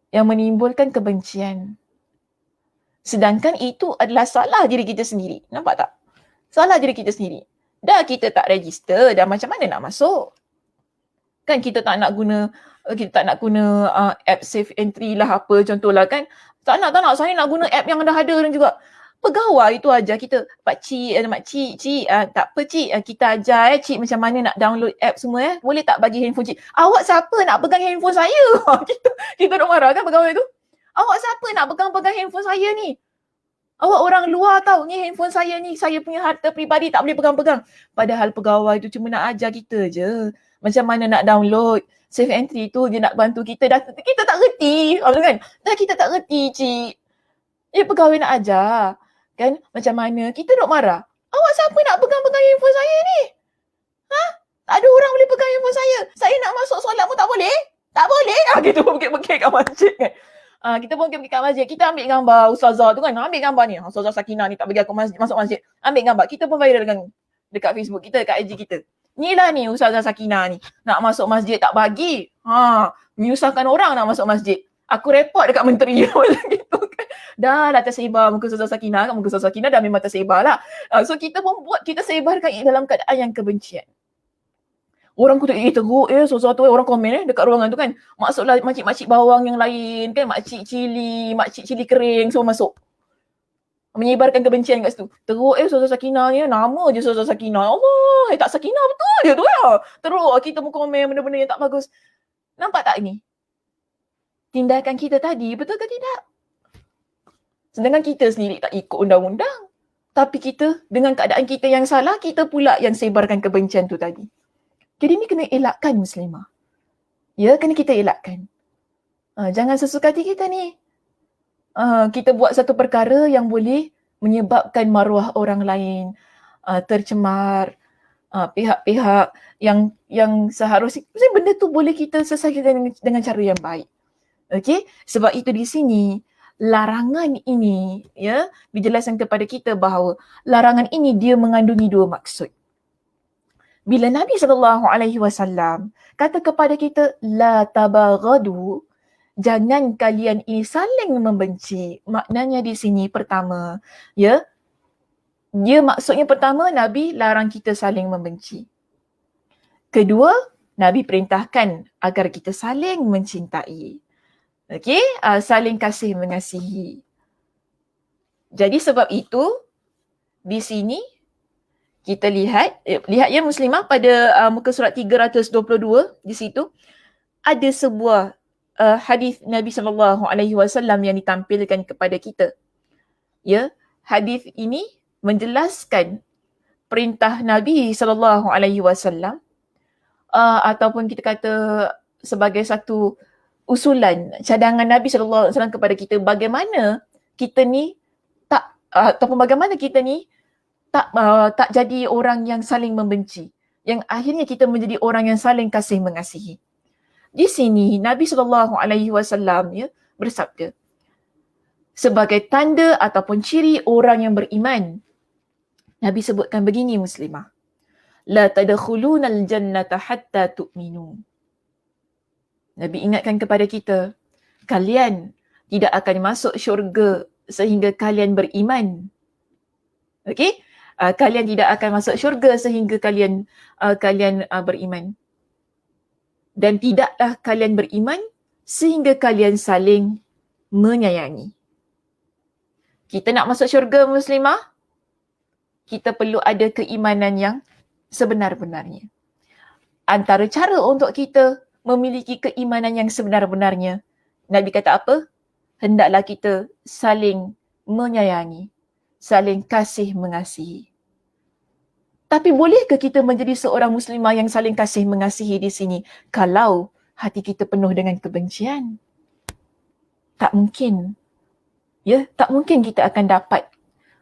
Yang menimbulkan kebencian. Sedangkan itu adalah salah diri kita sendiri. Nampak tak? Salah diri kita sendiri. Dah kita tak register, dah macam mana nak masuk? Kan kita tak nak guna app safe entry lah apa contohlah kan. Tak nak. Saya nak guna app yang dah ada dan juga. Pegawai tu ajar kita, makcik, tak apa cik, kita ajar cik macam mana nak download app semua boleh tak bagi handphone cik. Awak siapa nak pegang handphone saya? kita nak marah kan pegawai tu. Awak siapa nak pegang-pegang handphone saya ni? Awak orang luar tahu ni handphone saya ni, saya punya harta peribadi, tak boleh pegang-pegang. Padahal pegawai tu cuma nak ajar kita je macam mana nak download. Safe entry tu dia nak bantu kita, kita tak reti. Kan? Dah kita tak reti cik. Pegawai nak ajar. Kan? Macam mana? Kita duk marah. Awak siapa nak pegang-pegang handphone saya ni? Tak ada orang boleh pegang handphone saya. Saya nak masuk solat pun tak boleh? Tak boleh? Kita pun bekik-bekik kat masjid kan. Kita pun bekik-bekik kat masjid. Kita ambil gambar ustazah tu kan. Ambil gambar ni. Ustazah Sakinah ni tak bagi aku masuk masjid. Ambil gambar. Kita pun viral dengan dekat Facebook kita, dekat IG kita. Inilah ni ustazah Sakinah ni. Nak masuk masjid tak bagi. Menyusahkan orang nak masuk masjid. Aku report dekat menteri macam gitu kan. Dah lah tersebar muka Ustazah Sakinah kan. Muka Ustazah Sakinah dah memang tersebar lah. So kita pun buat, kita sebarkan dalam keadaan yang kebencian. Orang tu teruk Ustazah tu, orang komen dekat ruangan tu kan. Masuklah makcik-makcik bawang yang lain kan. Makcik cili kering semua masuk. Menyebarkan kebencian kat situ. Teruk Ustazah Sakinah ni, nama je Ustazah Sakinah. Allah, tak Sakinah betul je tu ya. Teruk kita pun komen benda-benda yang tak bagus. Nampak tak ni? Tindakan kita tadi betul ke tidak? Sedangkan kita sendiri tak ikut undang-undang. Tapi kita dengan keadaan kita yang salah, kita pula yang sebarkan kebencian tu tadi. Jadi ni kena elakkan muslimah. Ya, kena kita elakkan. Jangan sesuka hati kita ni. Kita buat satu perkara yang boleh menyebabkan maruah orang lain tercemar. Pihak-pihak yang seharusnya benda tu boleh kita selesaikan dengan cara yang baik. Okey, sebab itu di sini larangan ini ya dijelaskan kepada kita bahawa larangan ini dia mengandungi dua maksud. Bila Nabi SAW kata kepada kita la tabaghadu, jangan kalian ini saling membenci. Maknanya di sini pertama, ya, dia maksudnya pertama Nabi larang kita saling membenci. Kedua, Nabi perintahkan agar kita saling mencintai. Okey, saling kasih mengasihi. Jadi sebab itu di sini kita lihat ya muslimah pada muka surat 322 di situ ada sebuah hadis Nabi SAW yang ditampilkan kepada kita. Ya, hadis ini menjelaskan perintah Nabi SAW ataupun kita kata sebagai satu usulan, cadangan Nabi SAW kepada kita bagaimana kita ni ataupun bagaimana kita ni tak jadi orang yang saling membenci. Yang akhirnya kita menjadi orang yang saling kasih mengasihi. Di sini Nabi SAW ya, bersabda, sebagai tanda ataupun ciri orang yang beriman, Nabi sebutkan begini muslimah. La tadkhulunal jannata hatta tu'minu. Nabi ingatkan kepada kita, kalian tidak akan masuk syurga sehingga kalian beriman. Okey? Kalian tidak akan masuk syurga sehingga kalian beriman. Dan tidaklah kalian beriman sehingga kalian saling menyayangi. Kita nak masuk syurga muslimah, kita perlu ada keimanan yang sebenar-benarnya. Antara cara untuk kita memiliki keimanan yang sebenar-benarnya, Nabi kata apa? Hendaklah kita saling menyayangi, saling kasih mengasihi. Tapi bolehkah kita menjadi seorang muslimah yang saling kasih mengasihi di sini kalau hati kita penuh dengan kebencian? Tak mungkin. Ya, tak mungkin kita akan dapat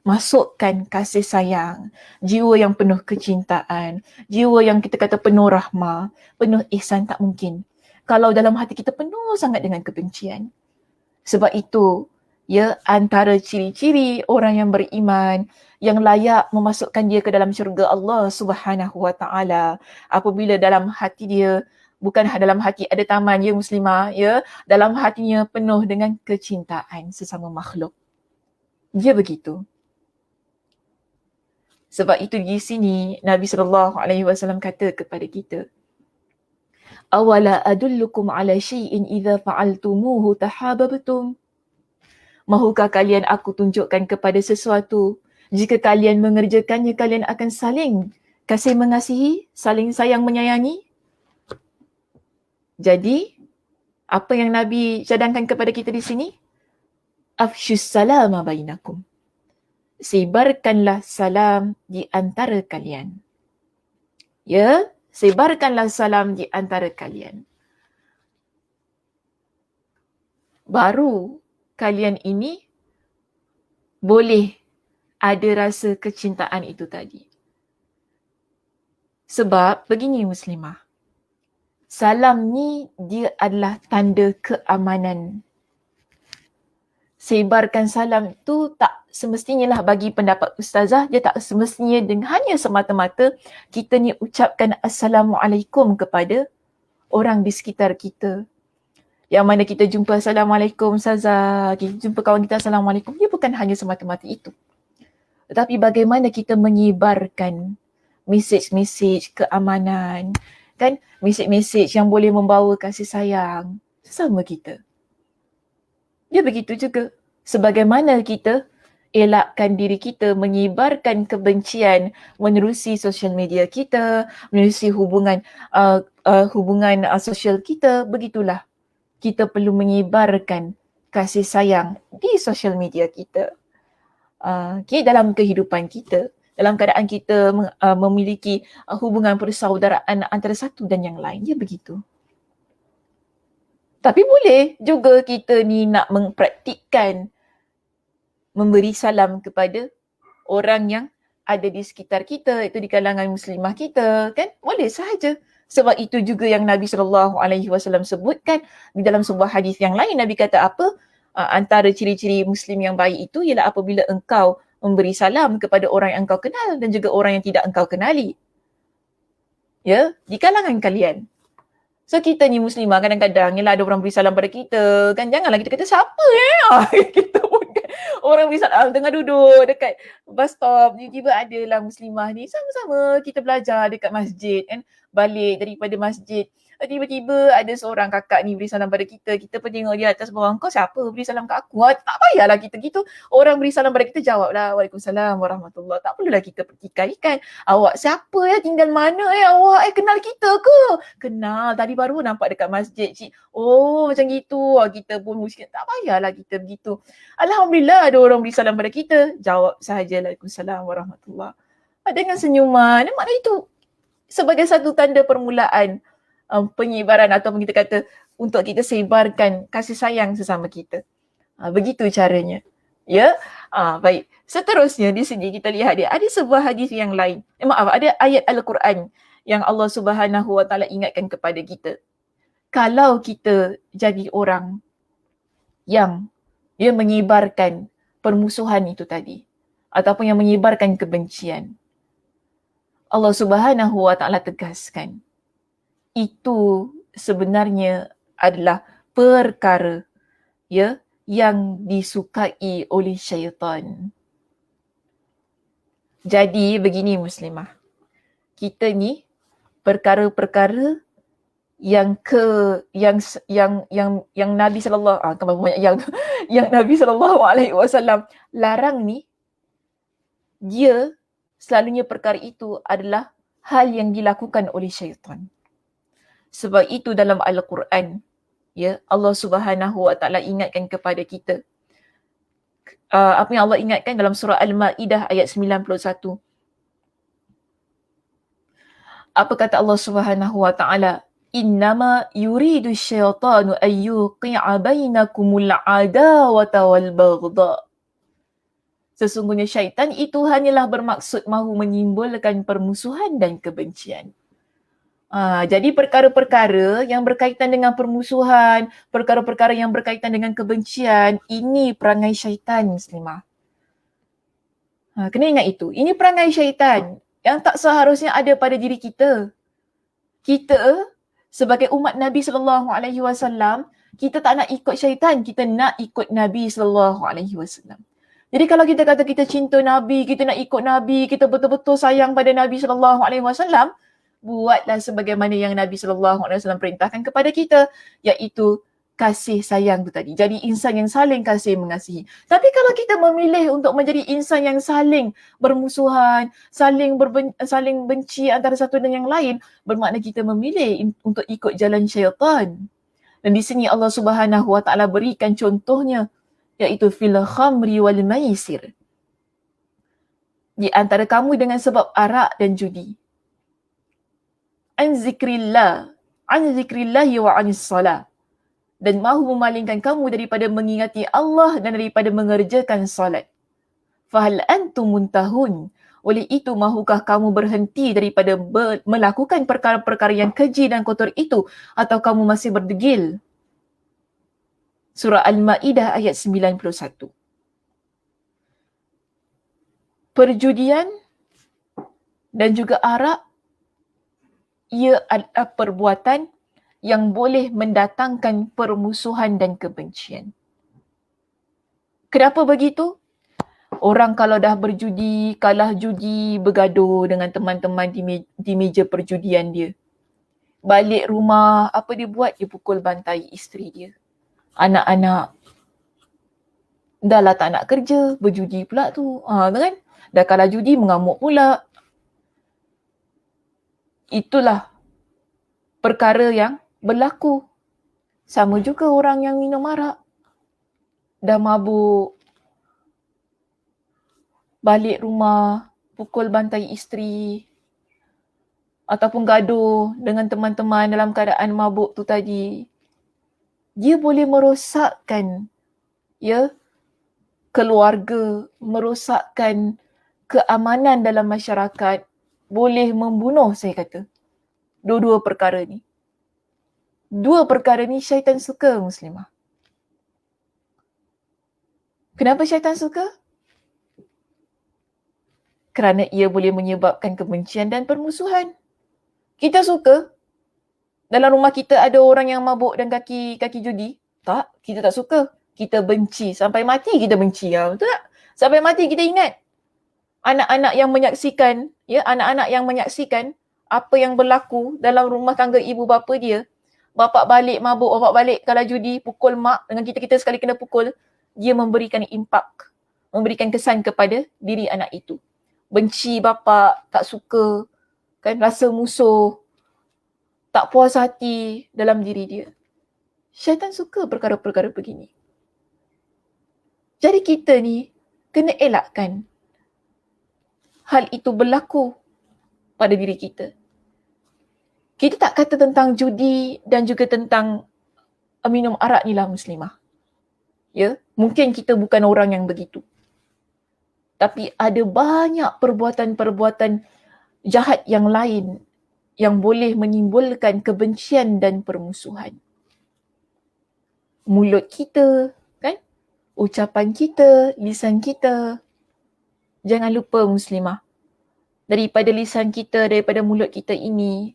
masukkan kasih sayang, jiwa yang penuh kecintaan, jiwa yang kita kata penuh rahmah, penuh ihsan, tak mungkin kalau dalam hati kita penuh sangat dengan kebencian. Sebab itu, ya, antara ciri-ciri orang yang beriman yang layak memasukkan dia ke dalam syurga Allah Subhanahu Wa Taala apabila dalam hati dia, bukan dalam hati ada taman ya muslimah, ya, dalam hatinya penuh dengan kecintaan sesama makhluk. Dia begitu. Sebab itu di sini Nabi SAW kata kepada kita, awala adullukum ala syai'in idza fa'altumuhu tahabbtum. Mahukah kalian aku tunjukkan kepada sesuatu? Jika kalian mengerjakannya, kalian akan saling kasih mengasihi, saling sayang menyayangi. Jadi, apa yang Nabi cadangkan kepada kita di sini? Afshus salama bainakum. Sebarkanlah salam di antara kalian. Ya, sebarkanlah salam di antara kalian. Baru kalian ini boleh ada rasa kecintaan itu tadi. Sebab begini muslimah, salam ni dia adalah tanda keamanan. Sebarkan salam tu tak semestinya lah bagi pendapat ustazah, dia tak semestinya dengan hanya semata-mata kita ni ucapkan Assalamualaikum kepada orang di sekitar kita. Yang mana kita jumpa Assalamualaikum ustazah, kita jumpa kawan kita Assalamualaikum, dia bukan hanya semata-mata itu. Tetapi bagaimana kita menyebarkan mesej-mesej keamanan, kan? Mesej-mesej yang boleh membawa kasih sayang sesama kita. Dia begitu juga. Sebagaimana kita elakkan diri kita menyebarkan kebencian menerusi sosial media kita, menerusi hubungan sosial kita, begitulah kita perlu menyebarkan kasih sayang di sosial media kita. Dalam kehidupan kita, dalam keadaan kita memiliki hubungan persaudaraan antara satu dan yang lain. Ya begitu. Tapi boleh juga kita ni nak mempraktikkan memberi salam kepada orang yang ada di sekitar kita, itu di kalangan muslimah kita, kan? Boleh sahaja. Sebab itu juga yang Nabi SAW sebutkan di dalam sebuah hadis yang lain. Nabi kata apa? Antara ciri-ciri Muslim yang baik itu ialah apabila engkau memberi salam kepada orang yang engkau kenal dan juga orang yang tidak engkau kenali. Ya, di kalangan kalian. So kita ni muslimah kadang-kadang ialah ada orang beri salam pada kita, kan janganlah kita kata siapa kita pun kan. Orang beri salam tengah duduk dekat bus stop, tiba-tiba adalah muslimah ni sama-sama kita belajar dekat masjid kan, balik daripada masjid. Tiba-tiba ada seorang kakak ni beri salam pada kita pun tengok dia atas bawah, kau siapa beri salam kat aku? Tak payahlah kita gitu. Orang beri salam pada kita, jawablah Waalaikumsalam warahmatullahi. Tak perlulah kita pertikaikan. Awak siapa ya? Tinggal mana awak? Kenal kita ke? Kenal, tadi baru nampak dekat masjid cik. Oh macam gitu. Kita pun mesti tak payahlah kita begitu. Alhamdulillah ada orang beri salam pada kita, jawab sahaja Waalaikumsalam warahmatullahi. Dengan senyuman. Maknanya itu sebagai satu tanda permulaan penyebaran ataupun kita kata untuk kita sebarkan kasih sayang sesama kita. Begitu caranya. Ya. Baik. Seterusnya di sini kita lihat dia ada sebuah hadis yang lain. Ada ayat Al-Quran yang Allah Subhanahu Wa Taala ingatkan kepada kita. Kalau kita jadi orang yang menyebarkan permusuhan itu tadi ataupun yang menyebarkan kebencian, Allah Subhanahu Wa Taala tegaskan itu sebenarnya adalah perkara yang disukai oleh syaitan. Jadi begini muslimah, kita ni perkara-perkara yang Nabi sallallahu yang Nabi sallallahu alaihi wasallam larang ni, dia selalunya perkara itu adalah hal yang dilakukan oleh syaitan. Sebab itu dalam Al-Quran, Allah Subhanahu Wa Taala ingatkan kepada kita. Apa yang Allah ingatkan dalam surah Al-Ma'idah ayat 91. Apa kata Allah Subhanahu Wa Taala? Innama yuridu syaitanu ayyuqi'a bainakumul adawata wal baghdha. Sesungguhnya syaitan itu hanyalah bermaksud mahu menimbulkan permusuhan dan kebencian. Jadi perkara-perkara yang berkaitan dengan permusuhan, perkara-perkara yang berkaitan dengan kebencian, ini perangai syaitan muslimah. Kena ingat itu. Ini perangai syaitan yang tak seharusnya ada pada diri kita. Kita sebagai umat Nabi SAW, kita tak nak ikut syaitan, kita nak ikut Nabi SAW. Jadi kalau kita kata kita cinta Nabi, kita nak ikut Nabi, kita betul-betul sayang pada Nabi SAW, buatlah sebagaimana yang Nabi SAW perintahkan kepada kita, iaitu kasih sayang tu tadi. Jadi insan yang saling kasih mengasihi. Tapi kalau kita memilih untuk menjadi insan yang saling bermusuhan, saling benci antara satu dan yang lain, bermakna kita memilih untuk ikut jalan syaitan. Dan di sini Allah Subhanahu Wa Taala berikan contohnya, iaitu fil khamri wal maisir. Di antara kamu dengan sebab arak dan judi. An zikrillahi wa anis salah. Dan mahu memalingkan kamu daripada mengingati Allah dan daripada mengerjakan salat. Fahal antum muntahun. Oleh itu, mahukah kamu berhenti daripada melakukan perkara-perkara yang keji dan kotor itu, atau kamu masih berdegil? Surah Al-Ma'idah ayat 91. Perjudian dan juga arak, ia adalah perbuatan yang boleh mendatangkan permusuhan dan kebencian. Kenapa begitu? Orang kalau dah berjudi, kalah judi, bergaduh dengan teman-teman di meja perjudian dia. Balik rumah, apa dia buat? Dia pukul bantai isteri dia. Anak-anak dah lah tak nak kerja, berjudi pula tu. Kan? Dah kalah judi, mengamuk pula. Itulah perkara yang berlaku. Sama juga orang yang minum arak. Dah mabuk, balik rumah, pukul bantai isteri, ataupun gaduh dengan teman-teman dalam keadaan mabuk tu tadi. Dia boleh merosakkan keluarga, merosakkan keamanan dalam masyarakat, boleh membunuh, saya kata. Dua-dua perkara ni. Dua perkara ni syaitan suka, Muslimah. Kenapa syaitan suka? Kerana ia boleh menyebabkan kebencian dan permusuhan. Kita suka dalam rumah kita ada orang yang mabuk dan kaki judi? Tak, kita tak suka. Kita benci. Sampai mati kita benci. Betul tak? Sampai mati kita ingat. Anak-anak yang menyaksikan apa yang berlaku dalam rumah tangga ibu bapa dia. Bapak balik mabuk, bapak balik kalah judi, pukul mak, dengan kita sekali kena pukul. Dia memberikan impak, memberikan kesan kepada diri anak itu. Benci bapak, tak suka, kan, rasa musuh, tak puas hati dalam diri dia. Syaitan suka perkara-perkara begini. Jadi kita ni kena elakkan hal itu berlaku pada diri kita. Kita tak kata tentang judi dan juga tentang minum arak ni lah, Muslimah. Mungkin kita bukan orang yang begitu. Tapi ada banyak perbuatan-perbuatan jahat yang lain yang boleh menimbulkan kebencian dan permusuhan. Mulut kita, kan? Ucapan kita, lisan kita. Jangan lupa, Muslimah. Daripada lisan kita, daripada mulut kita ini,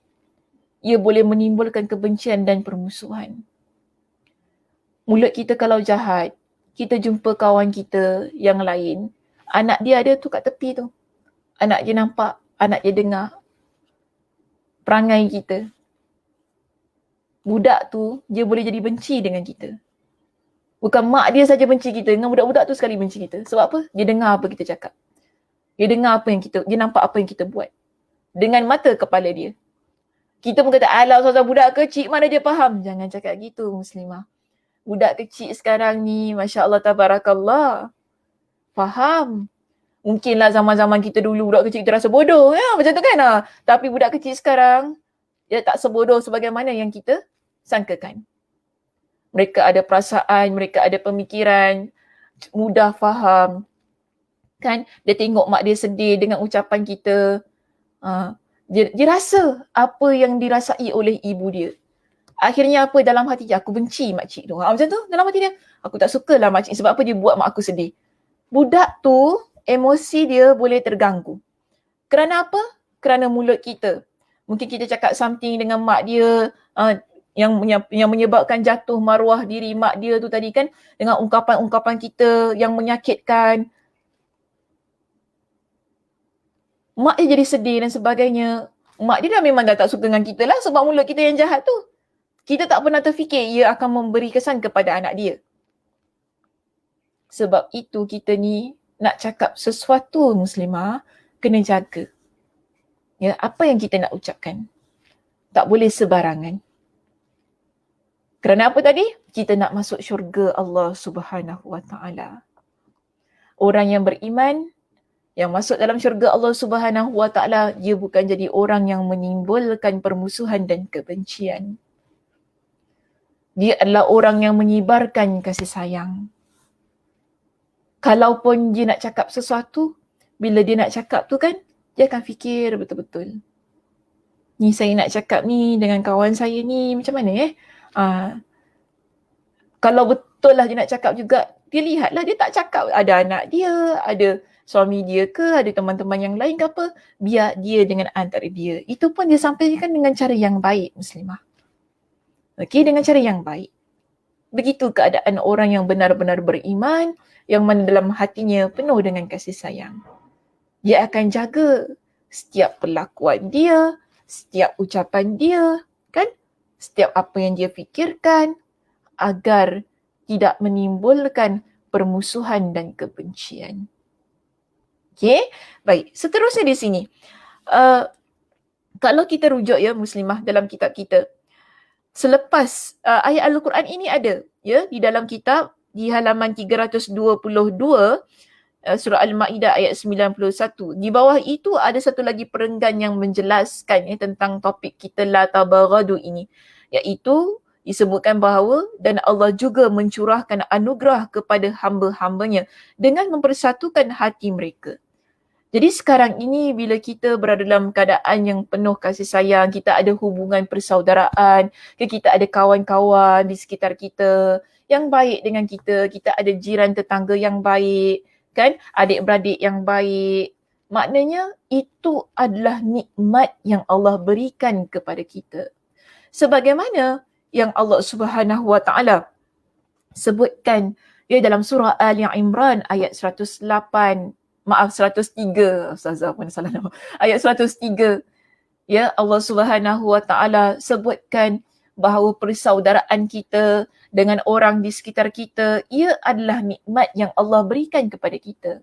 ia boleh menimbulkan kebencian dan permusuhan. Mulut kita kalau jahat, kita jumpa kawan kita yang lain, anak dia ada tu kat tepi tu. Anak dia nampak, anak dia dengar perangai kita. Budak tu, dia boleh jadi benci dengan kita. Bukan mak dia saja benci kita, dengan budak-budak tu sekali benci kita. Sebab apa? Dia dengar apa kita cakap. Dia dengar dia nampak apa yang kita buat. Dengan mata kepala dia. Kita pun kata, alah ustazah budak kecil mana dia faham. Jangan cakap gitu, Muslimah. Budak kecil sekarang ni, Masya Allah, Tabarakallah. Faham. Mungkinlah zaman-zaman kita dulu, budak kecil kita rasa bodoh. Macam tu kan. Tapi budak kecil sekarang, dia tak sebodoh sebagaimana yang kita sangkakan. Mereka ada perasaan, mereka ada pemikiran, mudah faham. Kan? Dia tengok mak dia sedih dengan ucapan kita. Dia rasa apa yang dirasai oleh ibu dia. Akhirnya apa dalam hati dia? Aku benci makcik tu. Macam tu dalam hati dia. Aku tak sukalah makcik sebab apa dia buat mak aku sedih. Budak tu emosi dia boleh terganggu. Kerana apa? Kerana mulut kita. Mungkin kita cakap something dengan mak dia yang menyebabkan jatuh maruah diri mak dia tu tadi kan. Dengan ungkapan-ungkapan kita yang menyakitkan. Mak dia jadi sedih dan sebagainya. Mak dia dah memang dah tak suka dengan kita lah sebab mulut kita yang jahat tu. kita tak pernah terfikir ia akan memberi kesan kepada anak dia. Sebab itu kita ni nak cakap sesuatu muslimah, kena jaga. Ya, apa yang kita nak ucapkan. Tak boleh sebarangan. Kerana apa tadi? Kita nak masuk syurga Allah Subhanahu Wa Taala. Orang yang beriman, yang masuk dalam syurga Allah Subhanahu Wa Taala, dia bukan jadi orang yang menimbulkan permusuhan dan kebencian. Dia adalah orang yang menyebarkan kasih sayang. Kalaupun dia nak cakap sesuatu, bila dia nak cakap tu kan, dia akan fikir betul-betul. Ni saya nak cakap ni dengan kawan saya ni macam mana kalau betul lah dia nak cakap juga, dia lihatlah dia tak cakap ada anak dia, ada suami dia ke, ada teman-teman yang lain ke apa, biar dia dengan antara dia. Itu pun dia sampaikan dengan cara yang baik muslimah. Okey, dengan cara yang baik. Begitu keadaan orang yang benar-benar beriman, yang mana dalam hatinya penuh dengan kasih sayang. Dia akan jaga setiap perlakuan dia, setiap ucapan dia, kan? Setiap apa yang dia fikirkan agar tidak menimbulkan permusuhan dan kebencian. Okey, baik. Seterusnya di sini. Kalau kita rujuk ya muslimah dalam kitab kita, selepas ayat Al-Quran ini ada ya di dalam kitab di halaman 322 surah Al-Ma'idah ayat 91. Di bawah itu ada satu lagi perenggan yang menjelaskan tentang topik kita la tabaghadu ini, iaitu disebutkan bahawa dan Allah juga mencurahkan anugerah kepada hamba-hambanya dengan mempersatukan hati mereka. Jadi sekarang ini bila kita berada dalam keadaan yang penuh kasih sayang, kita ada hubungan persaudaraan, kita ada kawan-kawan di sekitar kita yang baik dengan kita, kita ada jiran tetangga yang baik, kan? Adik-beradik yang baik. Maknanya itu adalah nikmat yang Allah berikan kepada kita. Sebagaimana yang Allah Subhanahu Wa Taala sebutkan dalam surah Ali Imran ayat 103, Ustazah pun salah nama. Ayat 103. Ya, Allah Subhanahu Wa Taala sebutkan bahawa persaudaraan kita dengan orang di sekitar kita, ia adalah nikmat yang Allah berikan kepada kita.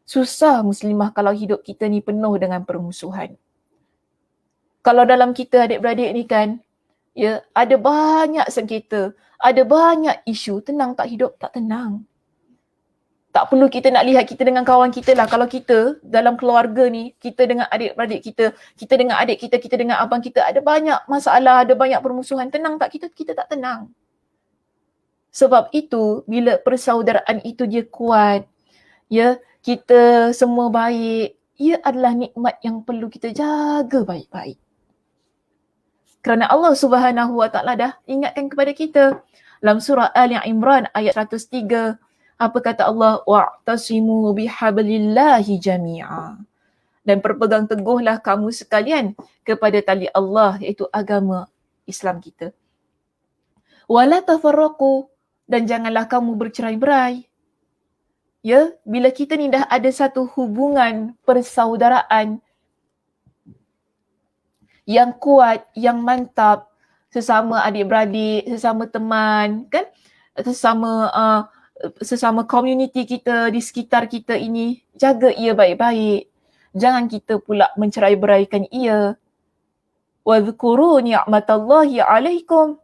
Susah muslimah kalau hidup kita ni penuh dengan permusuhan. Kalau dalam kita adik-beradik ni kan, ya, ada banyak sengketa, ada banyak isu, tenang tak hidup? Tak tenang. Tak perlu kita nak lihat kita dengan kawan kita lah. Kalau kita dalam keluarga ni, kita dengan adik-beradik kita, kita dengan adik kita, kita dengan abang kita, ada banyak masalah, ada banyak permusuhan. Tenang tak kita? Kita tak tenang. Sebab itu, bila persaudaraan itu dia kuat, ya, kita semua baik, ia adalah nikmat yang perlu kita jaga baik-baik. Kerana Allah Subhanahu Wa Taala dah ingatkan kepada kita. Dalam surah Ali Imran ayat 103, apa kata Allah? Wa'tasimu bihablillahi jami'a. Dan berpegang teguhlah kamu sekalian kepada tali Allah, iaitu agama Islam kita. Wala tafarraqu, dan janganlah kamu bercerai-berai. Ya, bila kita ni dah ada satu hubungan persaudaraan yang kuat, yang mantap, sesama adik-beradik, sesama teman, kan? Sesama community kita di sekitar kita ini, jaga ia baik-baik. Jangan kita pula mencerai-beraikan ia. Wadhkuru ni'matallahi alaikum.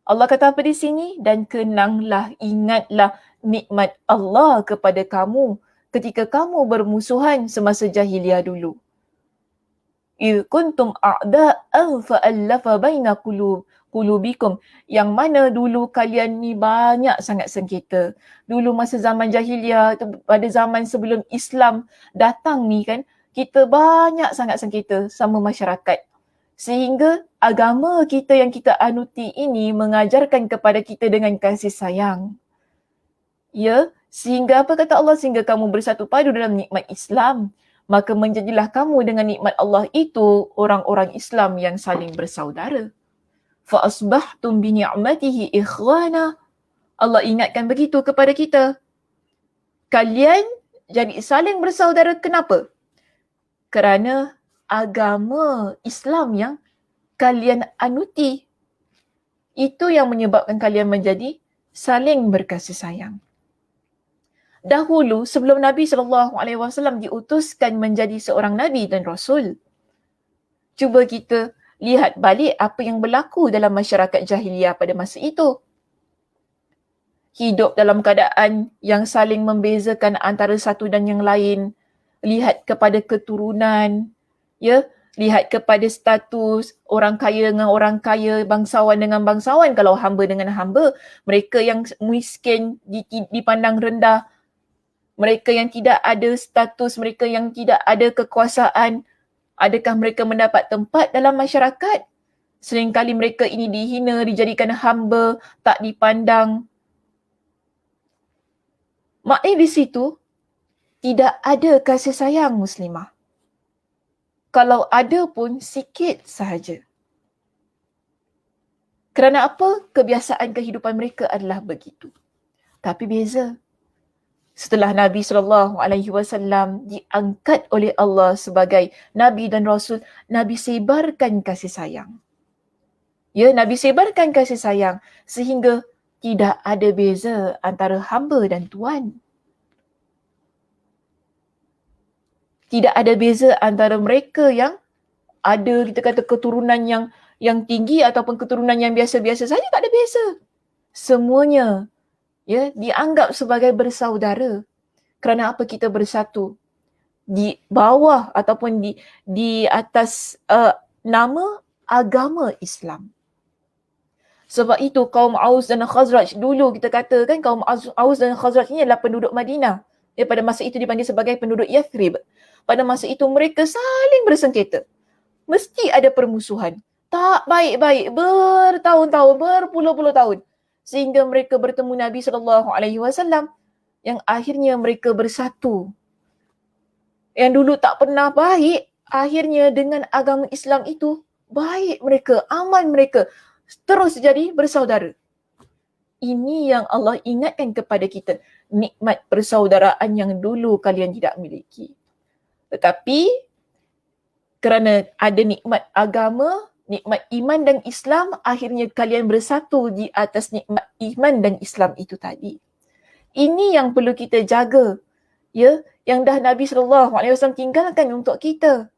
Allah kata apa di sini? Dan kenanglah, ingatlah nikmat Allah kepada kamu ketika kamu bermusuhan semasa jahiliah dulu. إِذْ كُنْتُمْ أَعْدَاءً فَأَلَّفَ بَيْنَ قُلُوبِكُمْ, yang mana dulu kalian ni banyak sangat sengketa. Dulu masa zaman jahiliah, pada zaman sebelum Islam datang ni kan, kita banyak sangat sengketa sama masyarakat. Sehingga agama kita yang kita anuti ini mengajarkan kepada kita dengan kasih sayang. Ya, sehingga apa kata Allah? Sehingga kamu bersatu padu dalam nikmat Islam. Maka menjadilah kamu dengan nikmat Allah itu orang-orang Islam yang saling bersaudara. فَأَصْبَحْتُمْ بِنِعْمَتِهِ إِخْوَانًا. Allah ingatkan begitu kepada kita. Kalian jadi saling bersaudara. Kenapa? Kerana agama Islam yang kalian anuti. Itu yang menyebabkan kalian menjadi saling berkasih sayang. Dahulu sebelum Nabi SAW diutuskan menjadi seorang Nabi dan Rasul, cuba kita lihat balik apa yang berlaku dalam masyarakat jahiliah pada masa itu. Hidup dalam keadaan yang saling membezakan antara satu dan yang lain. Lihat kepada keturunan, ya, lihat kepada status orang kaya dengan orang kaya, bangsawan dengan bangsawan. Kalau hamba dengan hamba, mereka yang miskin dipandang rendah, mereka yang tidak ada status, mereka yang tidak ada kekuasaan, adakah mereka mendapat tempat dalam masyarakat? Seringkali mereka ini dihina, dijadikan hamba, tak dipandang. Maknanya di situ tidak ada kasih sayang muslimah. Kalau ada pun sikit sahaja. Kerana apa? Kebiasaan kehidupan mereka adalah begitu. Tapi beza. Setelah Nabi SAW diangkat oleh Allah sebagai Nabi dan Rasul, Nabi sebarkan kasih sayang. Ya, Nabi sebarkan kasih sayang sehingga tidak ada beza antara hamba dan tuan. Tidak ada beza antara mereka yang ada, kita kata, keturunan yang tinggi ataupun keturunan yang biasa-biasa saja, tak ada beza. Semuanya ya dianggap sebagai bersaudara. Kerana apa? Kita bersatu di bawah ataupun di atas nama agama Islam. Sebab itu kaum Aus dan Khazraj dulu kita katakan kaum Aus dan Khazraj ini adalah penduduk Madinah. Ya, pada masa itu dipanggil sebagai penduduk Yathrib. Pada masa itu mereka saling bersengketa. Mesti ada permusuhan. Tak baik-baik bertahun-tahun, berpuluh-puluh tahun. Sehingga mereka bertemu Nabi SAW yang akhirnya mereka bersatu. Yang dulu tak pernah baik, akhirnya dengan agama Islam itu, baik mereka, aman mereka. Terus jadi bersaudara. Ini yang Allah ingatkan kepada kita. Nikmat persaudaraan yang dulu kalian tidak miliki. Tetapi kerana ada nikmat agama, nikmat iman dan Islam, akhirnya kalian bersatu di atas nikmat iman dan Islam itu tadi. Ini yang perlu kita jaga, ya, yang dah Nabi SAW tinggalkan untuk kita.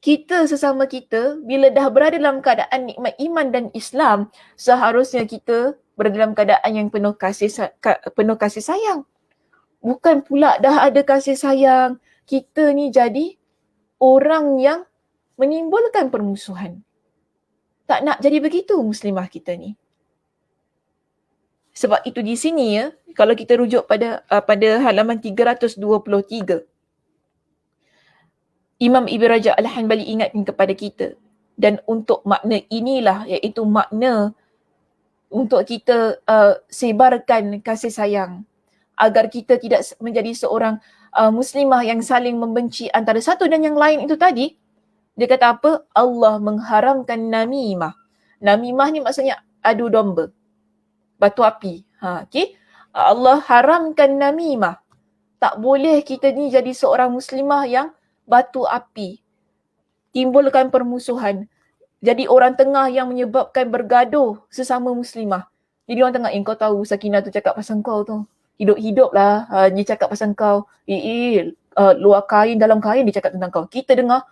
Kita sesama kita, bila dah berada dalam keadaan nikmat iman dan Islam, seharusnya kita berada dalam keadaan yang penuh kasih sayang. Bukan pula dah ada kasih sayang, kita ni jadi orang yang menimbulkan permusuhan. Tak nak jadi begitu muslimah kita ni. Sebab itu di sini ya, kalau kita rujuk pada halaman 323, Imam Ibn Rajab Al-Hanbali ingatkan kepada kita, dan untuk makna inilah, iaitu makna untuk kita sebarkan kasih sayang agar kita tidak menjadi seorang muslimah yang saling membenci antara satu dan yang lain itu tadi. Dia kata apa? Allah mengharamkan namimah. Namimah ni maksudnya adu domba, batu api. Okay? Allah haramkan namimah. Tak boleh kita ni jadi seorang muslimah yang batu api, timbulkan permusuhan, jadi orang tengah yang menyebabkan bergaduh sesama muslimah. Jadi orang tengah, kau tahu Sakinah tu cakap pasal kau tu, hidup-hidup lah, dia cakap pasal kau, luar kain, dalam kain dia cakap tentang kau. Kita dengar,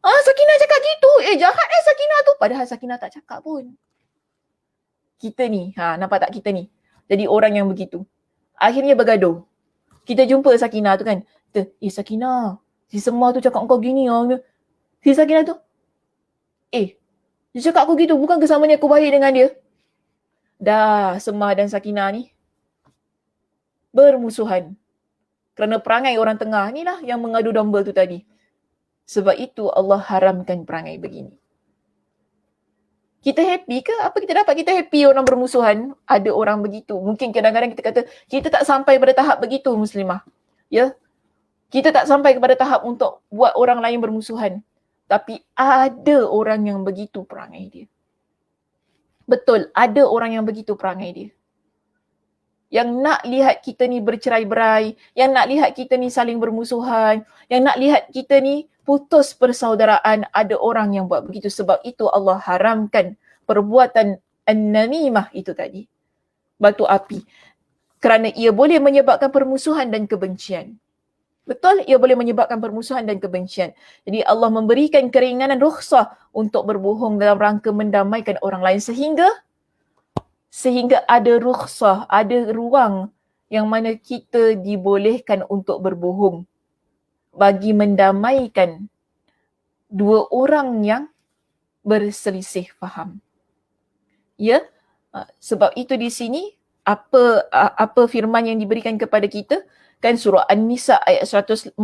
Sakinah cakap gitu, jahat Sakinah tu, padahal Sakinah tak cakap pun. Kita ni, nampak tak kita ni, jadi orang yang begitu. Akhirnya bergaduh. Kita jumpa Sakinah tu kan, Sakinah, si Semar tu cakap kau gini. Si Sakinah tu, dia cakap aku gitu, bukan kesamanya aku baik dengan dia? Dah Semar dan Sakinah ni bermusuhan. Kerana perangai orang tengah ni lah yang mengadu domba tu tadi. Sebab itu Allah haramkan perangai begini. Kita happy ke? Apa kita dapat? Kita happy orang bermusuhan? Ada orang begitu. Mungkin kadang-kadang kita kata, kita tak sampai pada tahap begitu muslimah. Ya, kita tak sampai kepada tahap untuk buat orang lain bermusuhan. Tapi ada orang yang begitu perangai dia. Betul, ada orang yang begitu perangai dia. Yang nak lihat kita ni bercerai-berai, yang nak lihat kita ni saling bermusuhan, yang nak lihat kita ni putus persaudaraan, ada orang yang buat begitu. Sebab itu Allah haramkan perbuatan an-namimah itu tadi, batu api, kerana ia boleh menyebabkan permusuhan dan kebencian. Betul, ia boleh menyebabkan permusuhan dan kebencian. Jadi Allah memberikan keringanan rukhsah untuk berbohong dalam rangka mendamaikan orang lain, sehingga ada rukhsah, ada ruang yang mana kita dibolehkan untuk berbohong bagi mendamaikan dua orang yang berselisih faham. Ya, sebab itu di sini apa firman yang diberikan kepada kita? Kan surah An-Nisa ayat 114,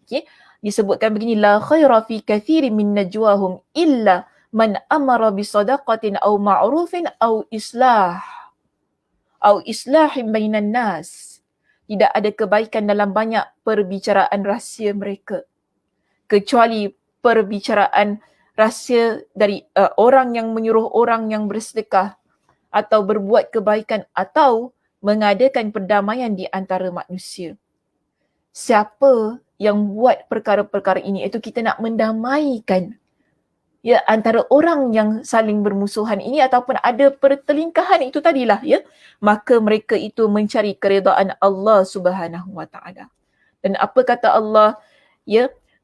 okay, disebutkan begini, la khaira fi kathirin min najwahum illa man amara bisadaqatin aw ma'rufin aw islahin bainan nas. Tidak ada kebaikan dalam banyak perbicaraan rahsia mereka kecuali perbicaraan rahsia dari orang yang menyuruh orang yang bersedekah atau berbuat kebaikan atau mengadakan perdamaian di antara manusia. Siapa yang buat perkara-perkara ini, itu kita nak mendamaikan antara orang yang saling bermusuhan ini ataupun ada pertelingkahan itu tadilah, maka mereka itu mencari keredaan Allah Subhanahu Wa Taala. Dan apa kata Allah?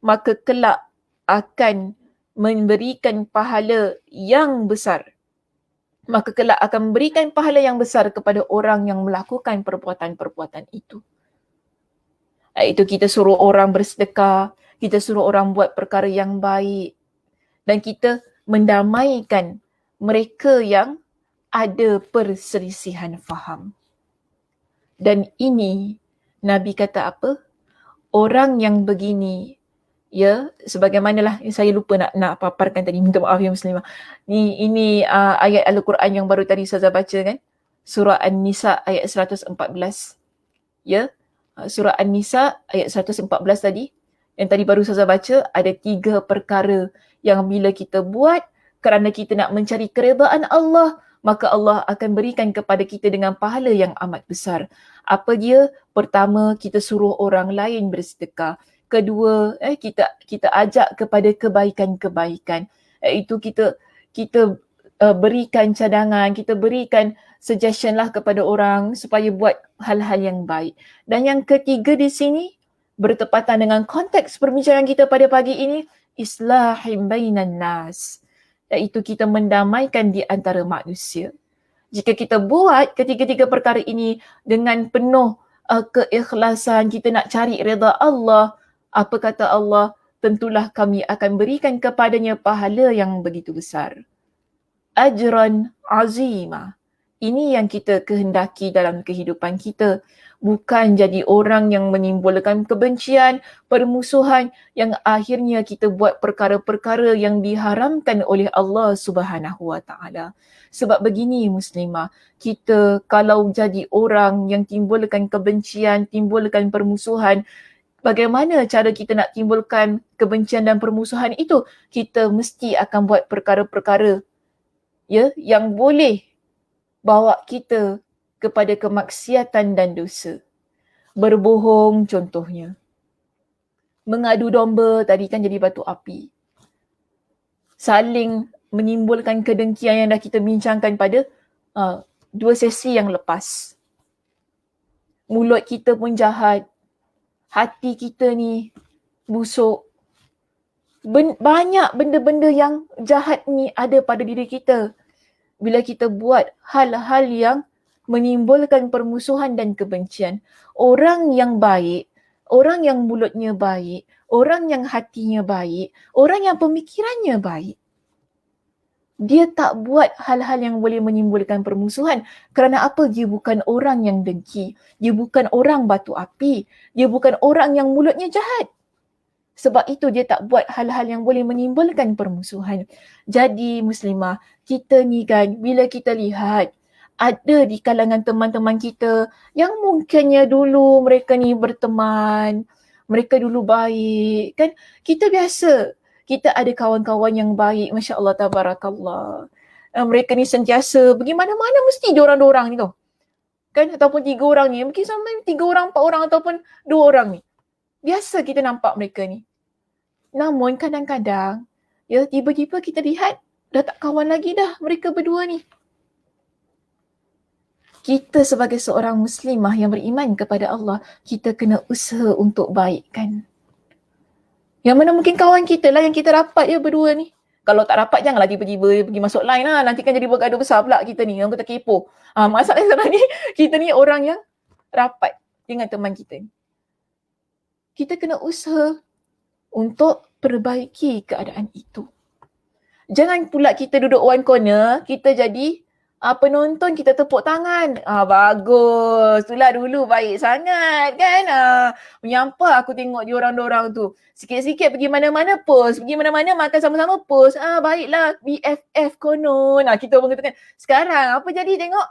Maka kelak akan memberikan pahala yang besar. Maka kelak akan memberikan pahala yang besar kepada orang yang melakukan perbuatan-perbuatan itu. Itu kita suruh orang bersedekah, kita suruh orang buat perkara yang baik, dan kita mendamaikan mereka yang ada perselisihan faham. Dan ini Nabi kata apa? Orang yang begini, sebagaimanalah saya lupa nak paparkan tadi, minta maaf ya muslimah. Ini ayat Al-Quran yang baru tadi saya baca kan, surah An-Nisa ayat 114. Surah An-Nisa ayat 114 tadi, yang tadi baru saya baca, ada 3 perkara yang bila kita buat kerana kita nak mencari keredaan Allah, maka Allah akan berikan kepada kita dengan pahala yang amat besar. Apa dia? Pertama, kita suruh orang lain bersedekah. Kedua, kita ajak kepada kebaikan-kebaikan. Itu kita berikan cadangan, kita berikan suggestion lah kepada orang supaya buat hal-hal yang baik. Dan yang ketiga di sini, bertepatan dengan konteks perbincangan kita pada pagi ini, islahim bainan nas, iaitu kita mendamaikan di antara manusia. Jika kita buat ketiga-tiga perkara ini dengan penuh keikhlasan, kita nak cari redha Allah, apa kata Allah? Tentulah kami akan berikan kepadanya pahala yang begitu besar. Ajran azima. Ini yang kita kehendaki dalam kehidupan kita. Bukan jadi orang yang menimbulkan kebencian, permusuhan, yang akhirnya kita buat perkara-perkara yang diharamkan oleh Allah Subhanahu Wa Taala. Sebab begini muslimah, kita kalau jadi orang yang timbulkan kebencian, timbulkan permusuhan, bagaimana cara kita nak timbulkan kebencian dan permusuhan itu? Kita mesti akan buat perkara-perkara yang boleh bawa kita kepada kemaksiatan dan dosa. Berbohong contohnya. Mengadu domba tadi kan jadi batu api. Saling menimbulkan kedengkian yang dah kita bincangkan pada 2 sesi yang lepas. Mulut kita pun jahat. Hati kita ni busuk. Banyak benda-benda yang jahat ni ada pada diri kita. Bila kita buat hal-hal yang menimbulkan permusuhan dan kebencian. Orang yang baik, orang yang mulutnya baik, orang yang hatinya baik, orang yang pemikirannya baik, dia tak buat hal-hal yang boleh menimbulkan permusuhan. Kerana apa? Dia bukan orang yang dengki. Dia bukan orang batu api. Dia bukan orang yang mulutnya jahat. Sebab itu dia tak buat hal-hal yang boleh menimbulkan permusuhan. Jadi muslimah, kita ni kan bila kita lihat ada di kalangan teman-teman kita yang mungkinnya dulu mereka ni berteman, mereka dulu baik kan. Kita biasa, kita ada kawan-kawan yang baik, Masya Allah, Tabarakallah. Mereka ni sentiasa pergi mana-mana mesti diorang-dorang ni tau. Kan, ataupun 3 orang ni, mungkin sampai 3 orang, 4 orang ataupun 2 orang ni. Biasa kita nampak mereka ni. Namun kadang-kadang, tiba-tiba kita lihat Dah tak kawan lagi dah mereka berdua ni. Kita sebagai seorang muslimah yang beriman kepada Allah, kita kena usaha untuk baikkan. Yang mana mungkin kawan kita lah yang kita rapat je berdua ni. Kalau tak rapat janganlah tiba-tiba pergi masuk line lah. Nanti kan jadi bergaduh besar pula kita ni. Orang kata kepo. Masalahnya sekarang ni, kita ni orang yang rapat dengan teman kita ni. Kita kena usaha untuk perbaiki keadaan itu. Jangan pula kita duduk one corner, kita jadi penonton, kita tepuk tangan. Bagus. Itulah dulu baik sangat kan. Menyampah aku tengok diorang-dorang tu. Sikit-sikit pergi mana-mana post. Pergi mana-mana makan sama-sama post. Baiklah BFF konon. Kita orang kata kan. Sekarang apa jadi tengok?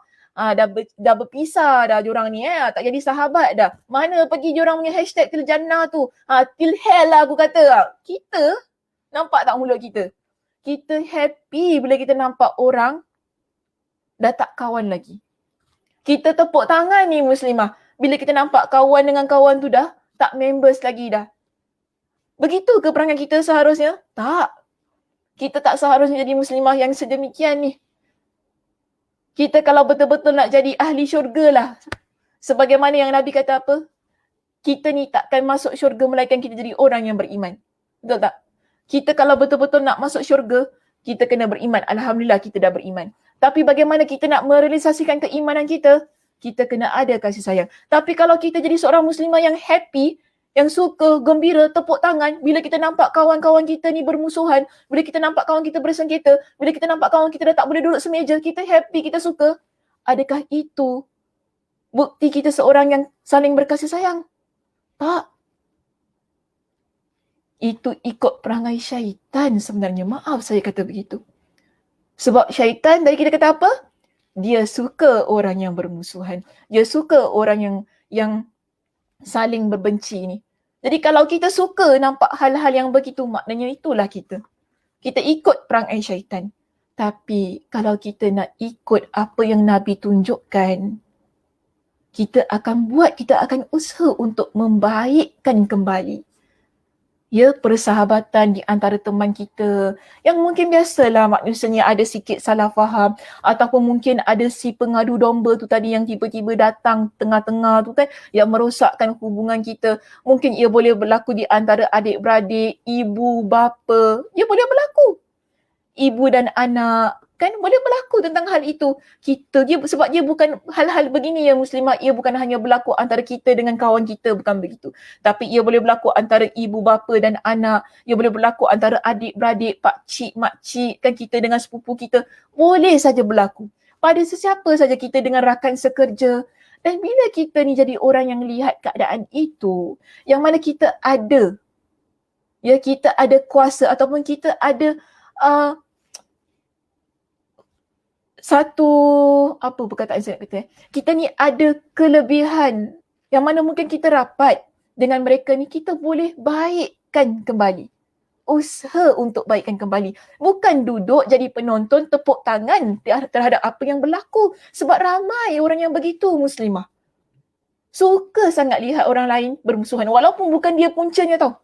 Dah berpisah dah diorang ni tak jadi sahabat dah. Mana pergi diorang punya hashtag till jannah tu. Till hell lah aku kata. Kita nampak tak mulut kita? Kita happy bila kita nampak orang dah tak kawan lagi. Kita tepuk tangan ni muslimah bila kita nampak kawan dengan kawan tu dah tak members lagi dah. Begitu ke perangai kita seharusnya? Tak. Kita tak seharusnya jadi muslimah yang sedemikian ni. Kita kalau betul-betul nak jadi ahli syurga lah. Sebagaimana yang Nabi kata apa? Kita ni takkan masuk syurga melainkan kita jadi orang yang beriman. Betul tak? Kita kalau betul-betul nak masuk syurga, kita kena beriman. Alhamdulillah kita dah beriman. Tapi bagaimana kita nak merealisasikan keimanan kita? Kita kena ada kasih sayang. Tapi kalau kita jadi seorang muslimah yang happy, yang suka, gembira, tepuk tangan, bila kita nampak kawan-kawan kita ni bermusuhan, bila kita nampak kawan kita bersengketa, bila kita nampak kawan kita dah tak boleh duduk semeja, kita happy, kita suka. Adakah itu bukti kita seorang yang saling berkasih sayang? Tak. Itu ikut perangai syaitan sebenarnya. Maaf saya kata begitu. Sebab syaitan tadi kita kata apa? Dia suka orang yang bermusuhan. Dia suka orang yang saling berbenci ni. Jadi kalau kita suka nampak hal-hal yang begitu, maknanya itulah kita. Kita ikut perangai syaitan. Tapi kalau kita nak ikut apa yang Nabi tunjukkan, kita akan usaha untuk membaikkan kembali. Ya, persahabatan di antara teman kita yang mungkin biasalah manusianya ada sikit salah faham ataupun mungkin ada si pengadu domba tu tadi yang tiba-tiba datang tengah-tengah tu kan yang merosakkan hubungan kita. Mungkin ia boleh berlaku di antara adik-beradik, ibu, bapa. Ia boleh berlaku. Ibu dan anak. Kan boleh berlaku tentang hal itu. Sebab dia bukan hal-hal begini ya muslimah, ia bukan hanya berlaku antara kita dengan kawan kita, bukan begitu. Tapi ia boleh berlaku antara ibu bapa dan anak, ia boleh berlaku antara adik-beradik, pakcik, makcik, kan kita dengan sepupu kita. Boleh saja berlaku. Pada sesiapa saja kita dengan rakan sekerja. Dan bila kita ni jadi orang yang lihat keadaan itu, yang mana kita ada, ya kita ada kuasa ataupun kita ada satu, apa perkataan saya nak kata, kita ni ada kelebihan yang mana mungkin kita rapat dengan mereka ni, kita boleh baikkan kembali. Usaha untuk baikkan kembali. Bukan duduk jadi penonton tepuk tangan terhadap apa yang berlaku. Sebab ramai orang yang begitu muslimah. Suka sangat lihat orang lain bermusuhan. Walaupun bukan dia puncanya tau.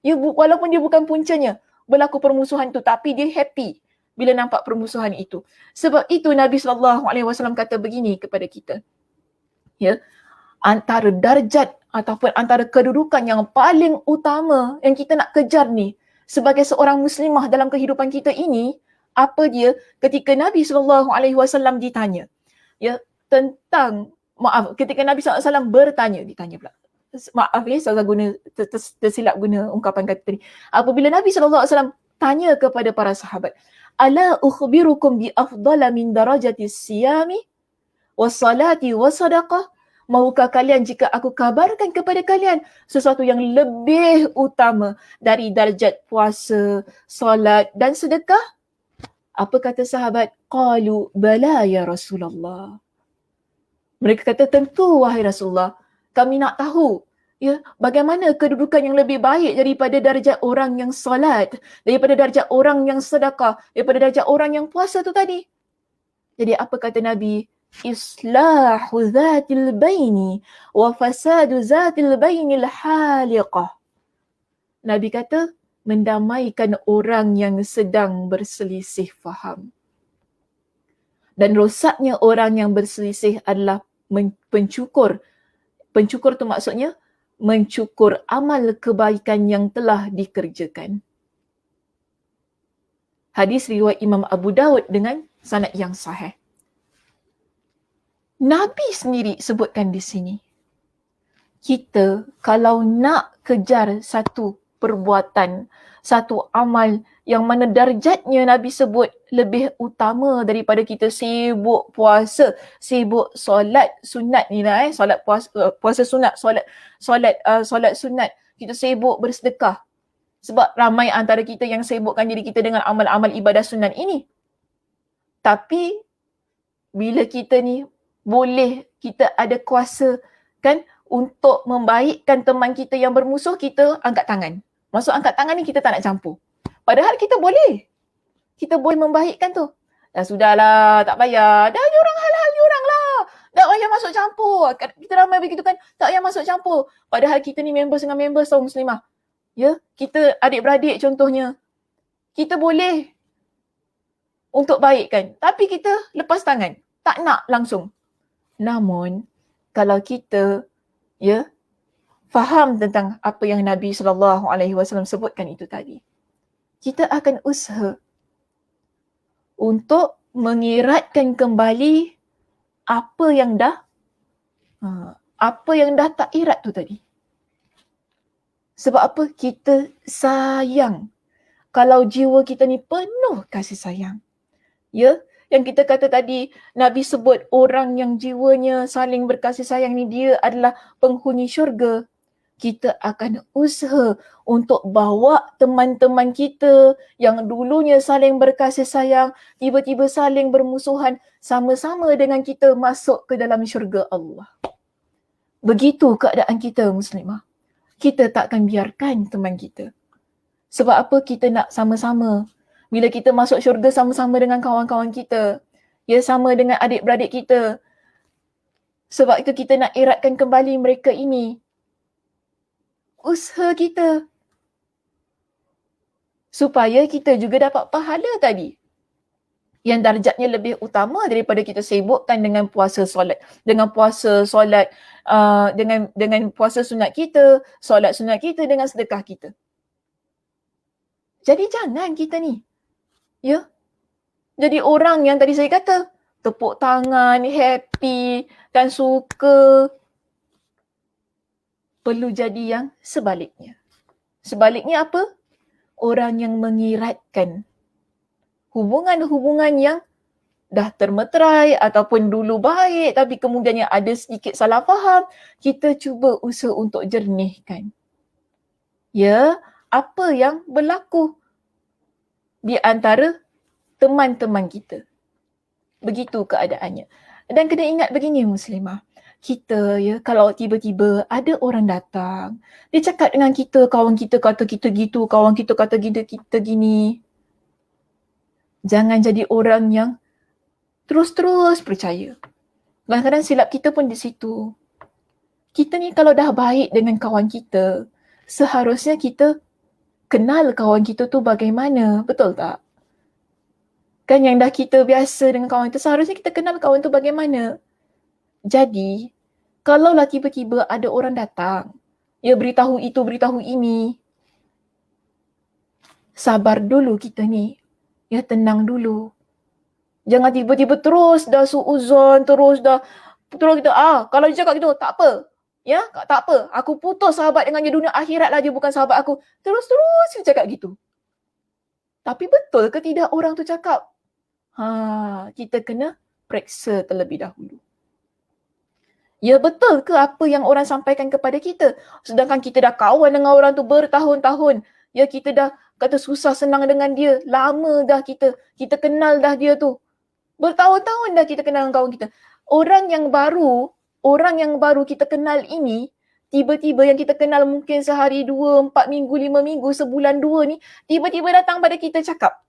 Walaupun dia bukan puncanya berlaku permusuhan tu, tapi dia happy bila nampak permusuhan itu. Sebab itu Nabi SAW kata begini kepada kita. Ya, antara darjat ataupun antara kedudukan yang paling utama yang kita nak kejar ni sebagai seorang muslimah dalam kehidupan kita ini, apa dia? Ketika Nabi SAW ditanya, ya, tentang, ketika Nabi SAW ditanya pula. Maaf ya, saya tersilap guna ungkapan kata tadi. Apabila Nabi SAW tanya kepada para sahabat, ala ukhbirukum bi afdala min darajati siyami wassalati wasadaqah. Maukah kalian jika aku kabarkan kepada kalian sesuatu yang lebih utama dari darjat puasa, solat dan sedekah? Apa kata sahabat? Qalu bala ya Rasulullah. Mereka kata, tentu wahai Rasulullah, kami nak tahu ya, bagaimana kedudukan yang lebih baik daripada darjat orang yang solat, daripada darjat orang yang sedekah, daripada darjat orang yang puasa tu tadi. Jadi apa kata Nabi? Islahu zatil baini wa fasadu zatil bainil haliqah. Nabi kata, mendamaikan orang yang sedang berselisih faham. Dan rosaknya orang yang berselisih adalah pencukur. Pencukur tu maksudnya mencukur amal kebaikan yang telah dikerjakan. Hadis riwayat Imam Abu Daud dengan sanad yang sahih. Nabi sendiri sebutkan di sini, kita kalau nak kejar satu perbuatan, satu amal yang mana darjatnya Nabi sebut lebih utama daripada kita sibuk puasa, sibuk solat sunat ni lah solat puasa sunat, solat sunat, kita sibuk bersedekah. Sebab ramai antara kita yang sibukkan diri kita dengan amal-amal ibadah sunat ini. Tapi bila kita ni boleh, kita ada kuasa kan untuk membaikkan teman kita yang bermusuh, kita angkat tangan. Maksud angkat tangan ni kita tak nak campur. Padahal kita boleh. Kita boleh membaikkan tu. Dah sudahlah, tak payah. Dah orang hal-hal orang lah. Tak payah masuk campur. Kita ramai begitu kan, tak payah masuk campur. Padahal kita ni members dengan members tau muslimah. Ya, kita adik-beradik contohnya. Kita boleh untuk baikkan. Tapi kita lepas tangan. Tak nak langsung. Namun, kalau kita faham tentang apa yang Nabi SAW sebutkan itu tadi, kita akan usaha untuk mengiratkan kembali apa yang dah tak irat tu tadi. Sebab apa? Kita sayang. Kalau jiwa kita ni penuh kasih sayang. Ya, yang kita kata tadi, Nabi sebut orang yang jiwanya saling berkasih sayang ni dia adalah penghuni syurga. Kita akan usaha untuk bawa teman-teman kita yang dulunya saling berkasih sayang, tiba-tiba saling bermusuhan, sama-sama dengan kita masuk ke dalam syurga Allah. Begitu keadaan kita muslimah. Kita tak akan biarkan teman kita. Sebab apa? Kita nak sama-sama. Bila kita masuk syurga sama-sama dengan kawan-kawan kita. Ya, sama dengan adik-beradik kita. Sebab itu kita nak eratkan kembali mereka ini. Usaha kita. Supaya kita juga dapat pahala tadi. Yang darjatnya lebih utama daripada kita sibukkan dengan puasa solat. Dengan puasa solat, dengan puasa sunat kita, solat sunat kita, dengan sedekah kita. Jadi jangan kita ni, ya, jadi orang yang tadi saya kata, tepuk tangan, happy dan suka. Perlu jadi yang sebaliknya. Sebaliknya apa? Orang yang mengiratkan hubungan-hubungan yang dah termeterai ataupun dulu baik tapi kemudiannya ada sedikit salah faham, kita cuba usaha untuk jernihkan. Ya, apa yang berlaku di antara teman-teman kita. Begitu keadaannya. Dan kena ingat begini muslimah, kita kalau tiba-tiba ada orang datang, dia cakap dengan kita, kawan kita kata kita gitu, kawan kita kata kita gini. Jangan jadi orang yang terus-terus percaya. Kadang-kadang silap kita pun di situ. Kita ni kalau dah baik dengan kawan kita, seharusnya kita kenal kawan kita tu bagaimana, betul tak? Kan yang dah kita biasa dengan kawan kita, seharusnya kita kenal kawan tu bagaimana. Jadi, kalaulah tiba-tiba ada orang datang, beritahu itu, beritahu ini, sabar dulu kita ni. Tenang dulu. Jangan tiba-tiba terus dah suuzon, terus kita, kalau dia cakap gitu, tak apa. Ya, tak apa. Aku putus sahabat dengan dia dunia akhirat lah, dia bukan sahabat aku. Terus dia cakap gitu. Tapi betul ke tidak orang tu cakap? Kita kena periksa terlebih dahulu. Ya, betul ke apa yang orang sampaikan kepada kita? Sedangkan kita dah kawan dengan orang tu bertahun-tahun. Ya, kita dah kata susah senang dengan dia. Lama dah kita kenal dah dia tu. Bertahun-tahun dah kita kenal dengan kawan kita. Orang yang baru kita kenal ini, tiba-tiba yang kita kenal mungkin sehari, 2, 4 minggu, 5 minggu, sebulan, 2 ni, tiba-tiba datang pada kita cakap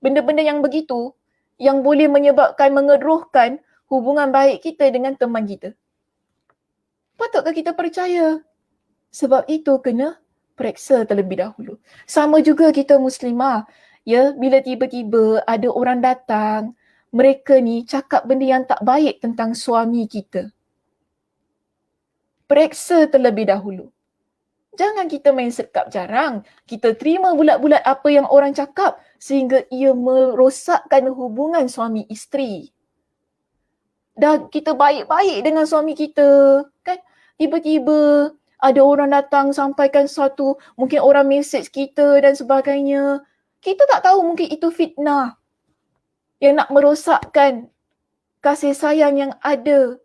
benda-benda yang begitu, yang boleh menyebabkan, mengeruhkan hubungan baik kita dengan teman kita. Patutkah kita percaya? Sebab itu kena periksa terlebih dahulu. Sama juga kita muslimah, ya, bila tiba-tiba ada orang datang, mereka ni cakap benda yang tak baik tentang suami kita. Periksa terlebih dahulu. Jangan kita main sekap jarang. Kita terima bulat-bulat apa yang orang cakap sehingga ia merosakkan hubungan suami isteri. Dah kita baik-baik dengan suami kita, kan? Tiba-tiba ada orang datang sampaikan sesuatu, mungkin orang mesej kita dan sebagainya. Kita tak tahu mungkin itu fitnah yang nak merosakkan kasih sayang yang ada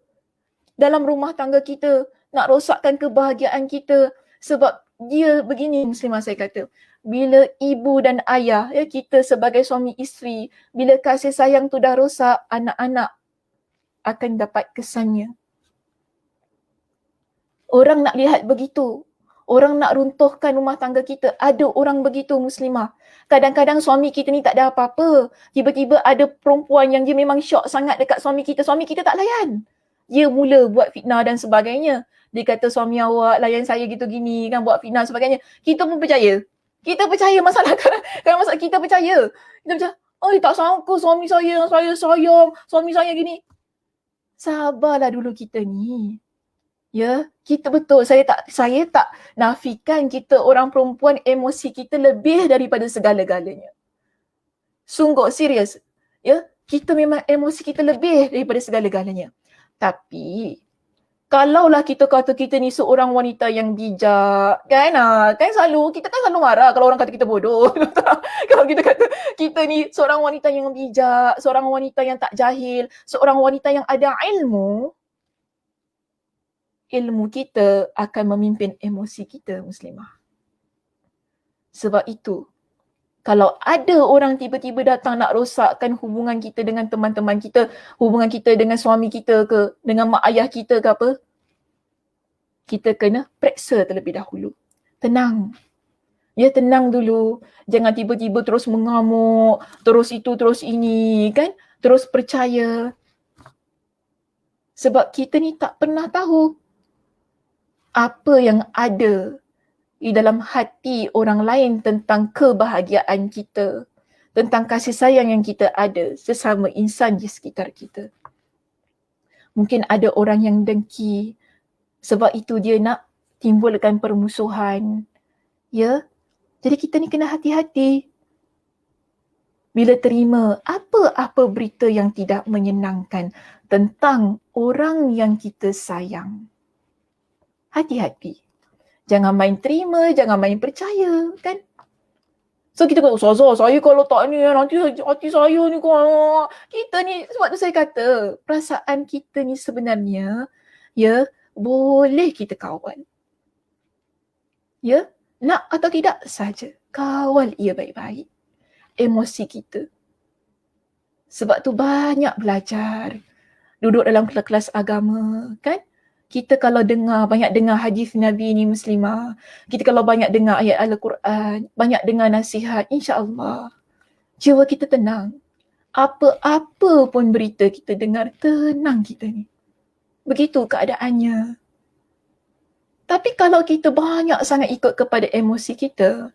dalam rumah tangga kita, nak rosakkan kebahagiaan kita. Sebab dia begini muslimah saya kata, bila ibu dan ayah, ya, kita sebagai suami isteri, bila kasih sayang tu dah rosak, anak-anak akan dapat kesannya. Orang nak lihat begitu. Orang nak runtuhkan rumah tangga kita. Ada orang begitu muslimah. Kadang-kadang suami kita ni tak ada apa-apa. Tiba-tiba ada perempuan yang dia memang syok sangat dekat suami kita. Suami kita tak layan. Dia mula buat fitnah dan sebagainya. Dia kata suami awak layan saya gitu gini kan, buat fitnah dan sebagainya. Kita pun percaya. Kita percaya masalah kalau masalah kita percaya. Kita macam, tak sangka suami saya sayang, suami saya gini. Sabarlah dulu kita ni. Ya, kita betul. Saya tak nafikan kita orang perempuan emosi kita lebih daripada segala-galanya. Sungguh serius. Ya, kita memang emosi kita lebih daripada segala-galanya. Tapi kalaulah kita kata kita ni seorang wanita yang bijak, kan kita kan selalu marah kalau orang kata kita bodoh. Kalau kita kata kita ni seorang wanita yang bijak, seorang wanita yang tak jahil, seorang wanita yang ada ilmu kita akan memimpin emosi kita muslimah. Sebab itu, kalau ada orang tiba-tiba datang nak rosakkan hubungan kita dengan teman-teman kita, hubungan kita dengan suami kita ke, dengan mak ayah kita ke apa, kita kena periksa terlebih dahulu. Tenang. Ya, tenang dulu. Jangan tiba-tiba terus mengamuk, terus itu, terus ini, kan? Terus percaya. Sebab kita ni tak pernah tahu apa yang ada di dalam hati orang lain tentang kebahagiaan kita, tentang kasih sayang yang kita ada sesama insan di sekitar kita. Mungkin ada orang yang dengki, sebab itu dia nak timbulkan permusuhan. Ya, jadi kita ni kena hati-hati bila terima apa-apa berita yang tidak menyenangkan tentang orang yang kita sayang. Hati-hati. Jangan main terima, jangan main percaya, kan? So kita kata, saya kalau tak ni, nanti hati saya ni kok. Kita ni, sebab tu saya kata, perasaan kita ni sebenarnya, ya, boleh kita kawal. Ya, nak atau tidak saja, kawal ia baik-baik. Emosi kita. Sebab tu banyak belajar. Duduk dalam kelas-kelas agama, kan? Kita kalau banyak dengar hadis Nabi ni muslimah, kita kalau banyak dengar ayat Al-Quran, banyak dengar nasihat, insya-Allah jiwa kita tenang. Apa-apa pun berita kita dengar, tenang kita ni. Begitu keadaannya. Tapi kalau kita banyak sangat ikut kepada emosi kita,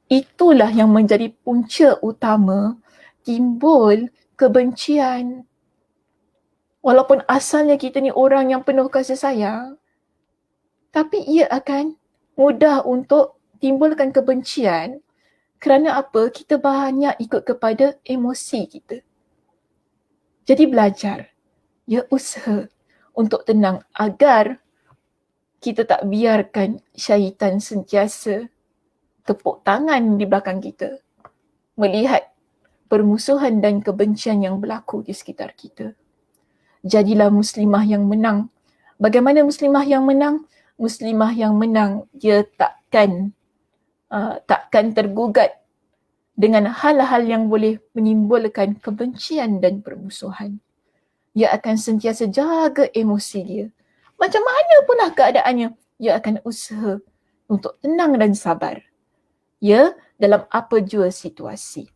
itulah yang menjadi punca utama timbul kebencian. Walaupun asalnya kita ni orang yang penuh kasih sayang, tapi ia akan mudah untuk timbulkan kebencian kerana apa? Kita banyak ikut kepada emosi kita. Jadi belajar, ya, usaha untuk tenang agar kita tak biarkan syaitan sentiasa tepuk tangan di belakang kita, melihat permusuhan dan kebencian yang berlaku di sekitar kita. Jadilah muslimah yang menang. Bagaimana muslimah yang menang? Muslimah yang menang, dia takkan tergugat dengan hal-hal yang boleh menimbulkan kebencian dan permusuhan. Dia akan sentiasa jaga emosi dia. Macam mana punlah keadaannya, dia akan usaha untuk tenang dan sabar. Ya, dalam apa jua situasi.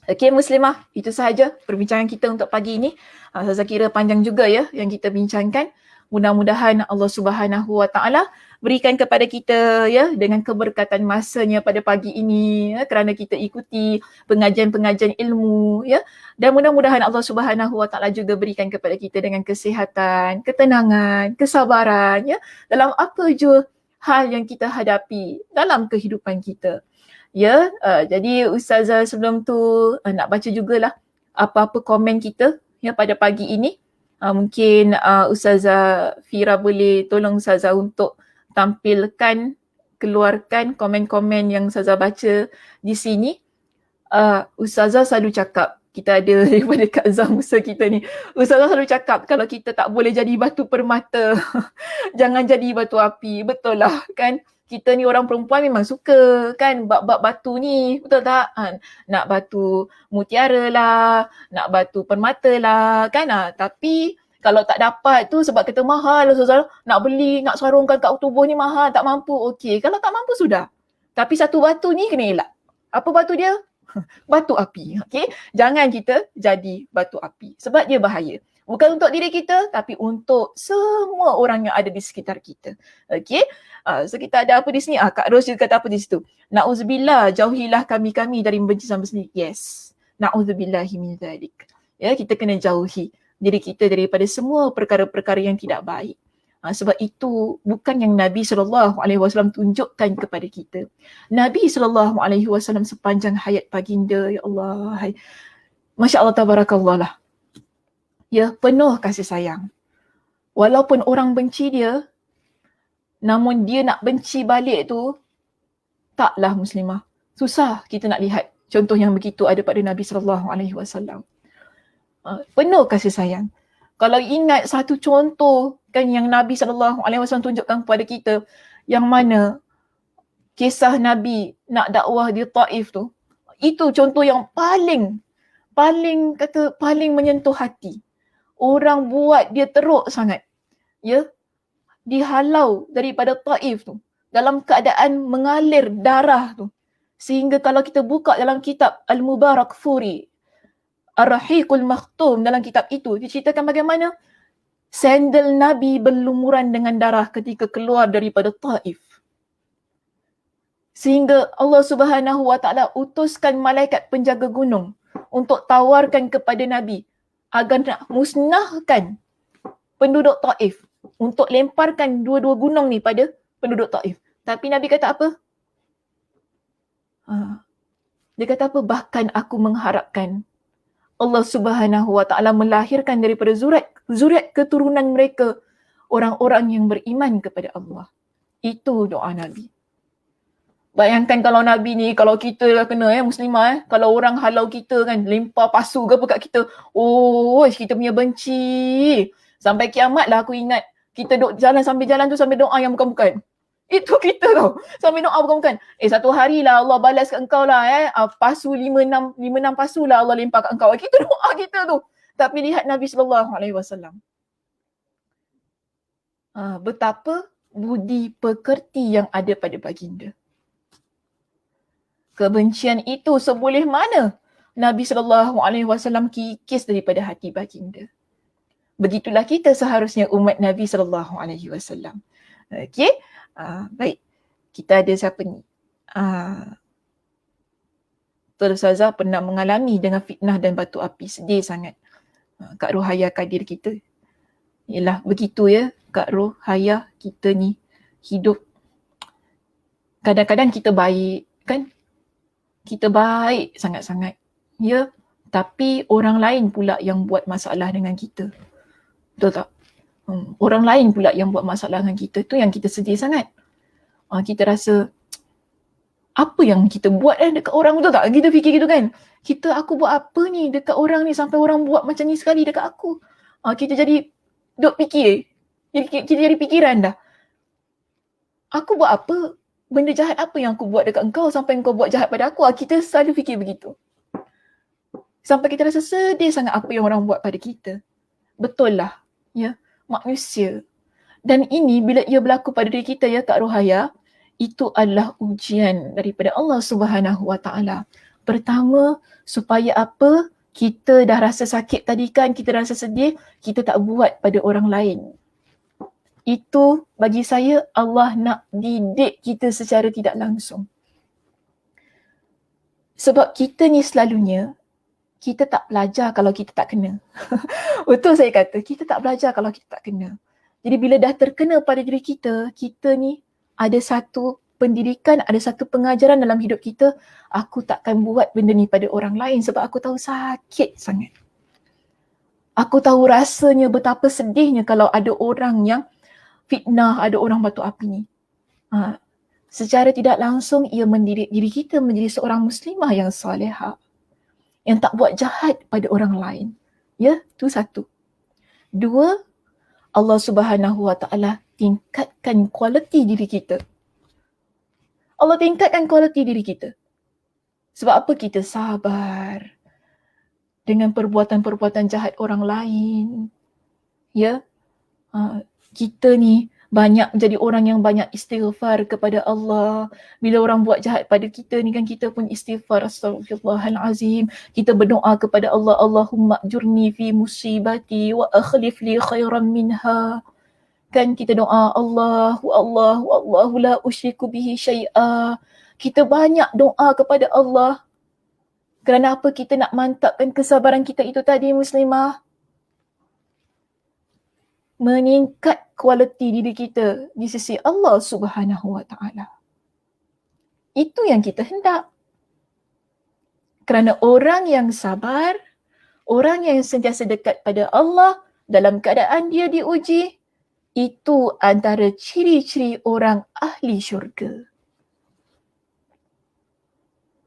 Okey muslimah, itu sahaja perbincangan kita untuk pagi ini. Saya kira panjang juga ya yang kita bincangkan. Mudah-mudahan Allah Subhanahu Wa Taala berikan kepada kita ya dengan keberkatan masanya pada pagi ini ya, kerana kita ikuti pengajian-pengajian ilmu ya, dan mudah-mudahan Allah Subhanahu Wa Taala juga berikan kepada kita dengan kesihatan, ketenangan, kesabaran ya dalam apa jua hal yang kita hadapi dalam kehidupan kita. Ya, jadi Ustazah sebelum tu nak baca jugalah apa-apa komen kita ya pada pagi ini. Mungkin Ustazah Fira boleh tolong Ustazah untuk tampilkan, keluarkan komen-komen yang Ustazah baca di sini. Ustazah selalu cakap, kita ada daripada Kak Zah Musa kita ni, Ustazah selalu cakap kalau kita tak boleh jadi batu permata, jangan jadi batu api. Betul lah kan? Kita ni orang perempuan memang suka kan bab-bab batu ni, betul tak? Nak batu mutiara lah, nak batu permata lah kan. Tapi kalau tak dapat tu sebab kita mahal, nak beli, nak sarungkan kat tubuh ni mahal, tak mampu. Okey, kalau tak mampu sudah. Tapi satu batu ni kena elak. Apa batu dia? Batu api. Okey, jangan kita jadi batu api sebab dia bahaya. Bukan untuk diri kita tapi untuk semua orang yang ada di sekitar kita. Okey. So kita ada apa di sini? Kak Ros juga kata apa di situ? Na'udzubillah, jauhilah kami dari membenci sama sendiri. Yes. Na'udzubillahi min dzalik. Ya, kita kena jauhi diri kita daripada semua perkara-perkara yang tidak baik. Sebab itu bukan yang Nabi SAW tunjukkan kepada kita. Nabi SAW sepanjang hayat baginda, ya Allah, Masya Allah, tabarakallah lah. Ya, penuh kasih sayang. Walaupun orang benci dia, namun dia nak benci balik tu, taklah muslimah. Susah kita nak lihat contoh yang begitu ada pada Nabi SAW. Penuh kasih sayang. Kalau ingat satu contoh kan yang Nabi SAW tunjukkan kepada kita, yang mana kisah Nabi nak dakwah di Taif tu, itu contoh yang paling menyentuh hati. Orang buat dia teruk sangat. Ya, dihalau daripada Taif tu dalam keadaan mengalir darah tu. Sehingga kalau kita buka dalam kitab Al-Mubarakfuri, Ar-Rahiqul Makhtum, dalam kitab itu diceritakan bagaimana sandal Nabi berlumuran dengan darah ketika keluar daripada Taif. Sehingga Allah Subhanahu Wa Taala utuskan malaikat penjaga gunung untuk tawarkan kepada Nabi agar nak musnahkan penduduk Taif, untuk lemparkan dua-dua gunung ni pada penduduk Taif. Tapi Nabi kata apa? Dia kata apa? Bahkan aku mengharapkan Allah Subhanahu Wa Taala melahirkan daripada zuriat keturunan mereka orang-orang yang beriman kepada Allah. Itu doa Nabi. Bayangkan kalau Nabi ni, kalau kita dah kena muslimah, kalau orang halau kita kan, lempar pasu ke apa kat kita, kita punya benci. Sampai kiamat lah aku ingat, kita duk jalan tu sambil doa yang bukan-bukan. Itu kita tau, sambil doa bukan-bukan. Satu hari lah Allah balas kat engkau lah pasu 5-6 pasu lah Allah lempar kat engkau. Kita doa kita tu. Tapi lihat Nabi SAW. Betapa budi pekerti yang ada pada baginda. Kebencian itu seboleh mana Nabi SAW kikis daripada hati baginda. Begitulah kita seharusnya umat Nabi SAW. Okey, baik. Kita ada siapa ni? Tuan Ustazah pernah mengalami dengan fitnah dan batu api. Sedih sangat. Kak Rohaya Kadir kita. Yalah, begitu ya Kak Rohaya, kita ni hidup. Kadang-kadang kita baik kan? Kita baik sangat-sangat. Ya, tapi orang lain pula yang buat masalah dengan kita. Betul tak? Orang lain pula yang buat masalah dengan kita. Tu yang kita sedih sangat. Kita rasa, apa yang kita buat dekat orang, betul tak? Kita fikir gitu kan? Aku buat apa ni dekat orang ni sampai orang buat macam ni sekali dekat aku. Kita jadi duk fikir. Kita jadi fikiran dah. Aku buat apa? Benda jahat apa yang aku buat dekat engkau sampai engkau buat jahat pada aku? Kita selalu fikir begitu. Sampai kita rasa sedih sangat apa yang orang buat pada kita. Betul lah. Ya, manusia. Dan ini bila ia berlaku pada diri kita ya Kak Rohaya, itu adalah ujian daripada Allah Subhanahu Wa Taala. Pertama, supaya apa? Kita dah rasa sakit tadi kan, kita rasa sedih, kita tak buat pada orang lain. Itu bagi saya Allah nak didik kita secara tidak langsung. Sebab kita ni selalunya, kita tak belajar kalau kita tak kena. Betul saya kata, kita tak belajar kalau kita tak kena. Jadi bila dah terkena pada diri kita, kita ni ada satu pendidikan, ada satu pengajaran dalam hidup kita, aku takkan buat benda ni pada orang lain sebab aku tahu sakit sangat. Aku tahu rasanya betapa sedihnya kalau ada orang yang fitnah, ada orang batu api ni. Secara tidak langsung ia mendidik diri kita menjadi seorang muslimah yang salihah, yang tak buat jahat pada orang lain. Ya, tu satu. Dua, Allah Subhanahu Wa Taala tingkatkan kualiti diri kita. Allah tingkatkan kualiti diri kita. Sebab apa? Kita sabar dengan perbuatan-perbuatan jahat orang lain. Ya, kita ni banyak menjadi orang yang banyak istighfar kepada Allah. Bila orang buat jahat pada kita ni kan, kita pun istighfar, astaghfirullahalazim. Kita berdoa kepada Allah, Allahumma ajurni fi musibati wa akhlif li khairan minha. Kan kita doa, Allahu la usyriku bihi syai'a. Kita banyak doa kepada Allah. Kerana apa? Kita nak mantapkan kesabaran kita itu tadi, muslimah. Meningkat kualiti diri kita di sisi Allah Subhanahu Wa Taala. Itu yang kita hendak. Kerana orang yang sabar, orang yang sentiasa dekat pada Allah dalam keadaan dia diuji, itu antara ciri-ciri orang ahli syurga.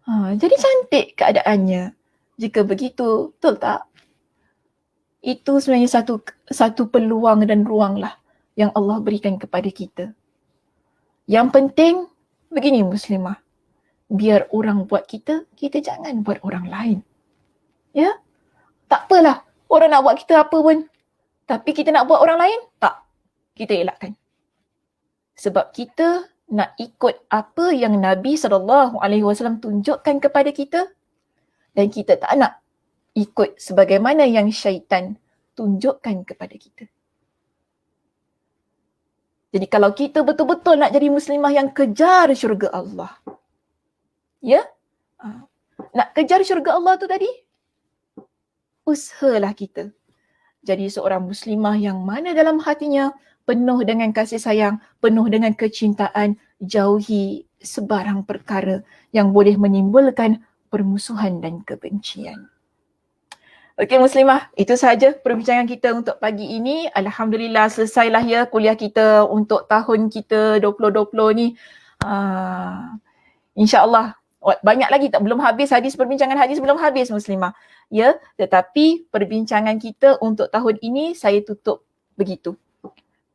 Jadi cantik keadaannya jika begitu, betul tak? Itu sebenarnya satu peluang dan ruang lah yang Allah berikan kepada kita. Yang penting begini muslimah, biar orang buat kita, kita jangan buat orang lain. Ya? Tak apalah orang nak buat kita apa pun, tapi kita nak buat orang lain, tak. Kita elakkan. Sebab kita nak ikut apa yang Nabi SAW tunjukkan kepada kita, dan kita tak nak ikut sebagaimana yang syaitan tunjukkan kepada kita. Jadi kalau kita betul-betul nak jadi muslimah yang kejar syurga Allah, ya, nak kejar syurga Allah tu tadi, usahalah kita jadi seorang muslimah yang mana dalam hatinya penuh dengan kasih sayang, penuh dengan kecintaan, jauhi sebarang perkara yang boleh menimbulkan permusuhan dan kebencian. Okey muslimah, itu sahaja perbincangan kita untuk pagi ini. Alhamdulillah selesailah ya kuliah kita untuk tahun kita 2020 ni. InsyaAllah banyak lagi, belum habis perbincangan hadis belum habis muslimah. Ya, tetapi perbincangan kita untuk tahun ini saya tutup begitu.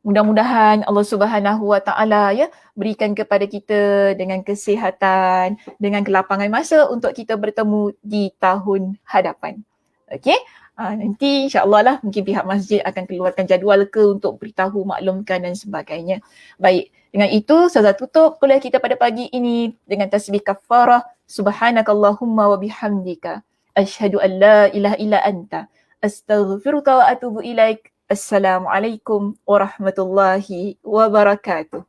Mudah-mudahan Allah Subhanahu Wa Taala ya berikan kepada kita dengan kesihatan, dengan kelapangan masa untuk kita bertemu di tahun hadapan. Okey, nanti insya-Allah lah mungkin pihak masjid akan keluarkan jadual ke untuk beritahu, maklumkan dan sebagainya. Baik, dengan itu saya tutup kuliah kita pada pagi ini dengan tasbih kafarah. Subhanakallahumma wa bihamdika asyhadu an la ilaha illa anta astaghfiruka wa atubu ilaik. Assalamualaikum warahmatullahi wabarakatuh.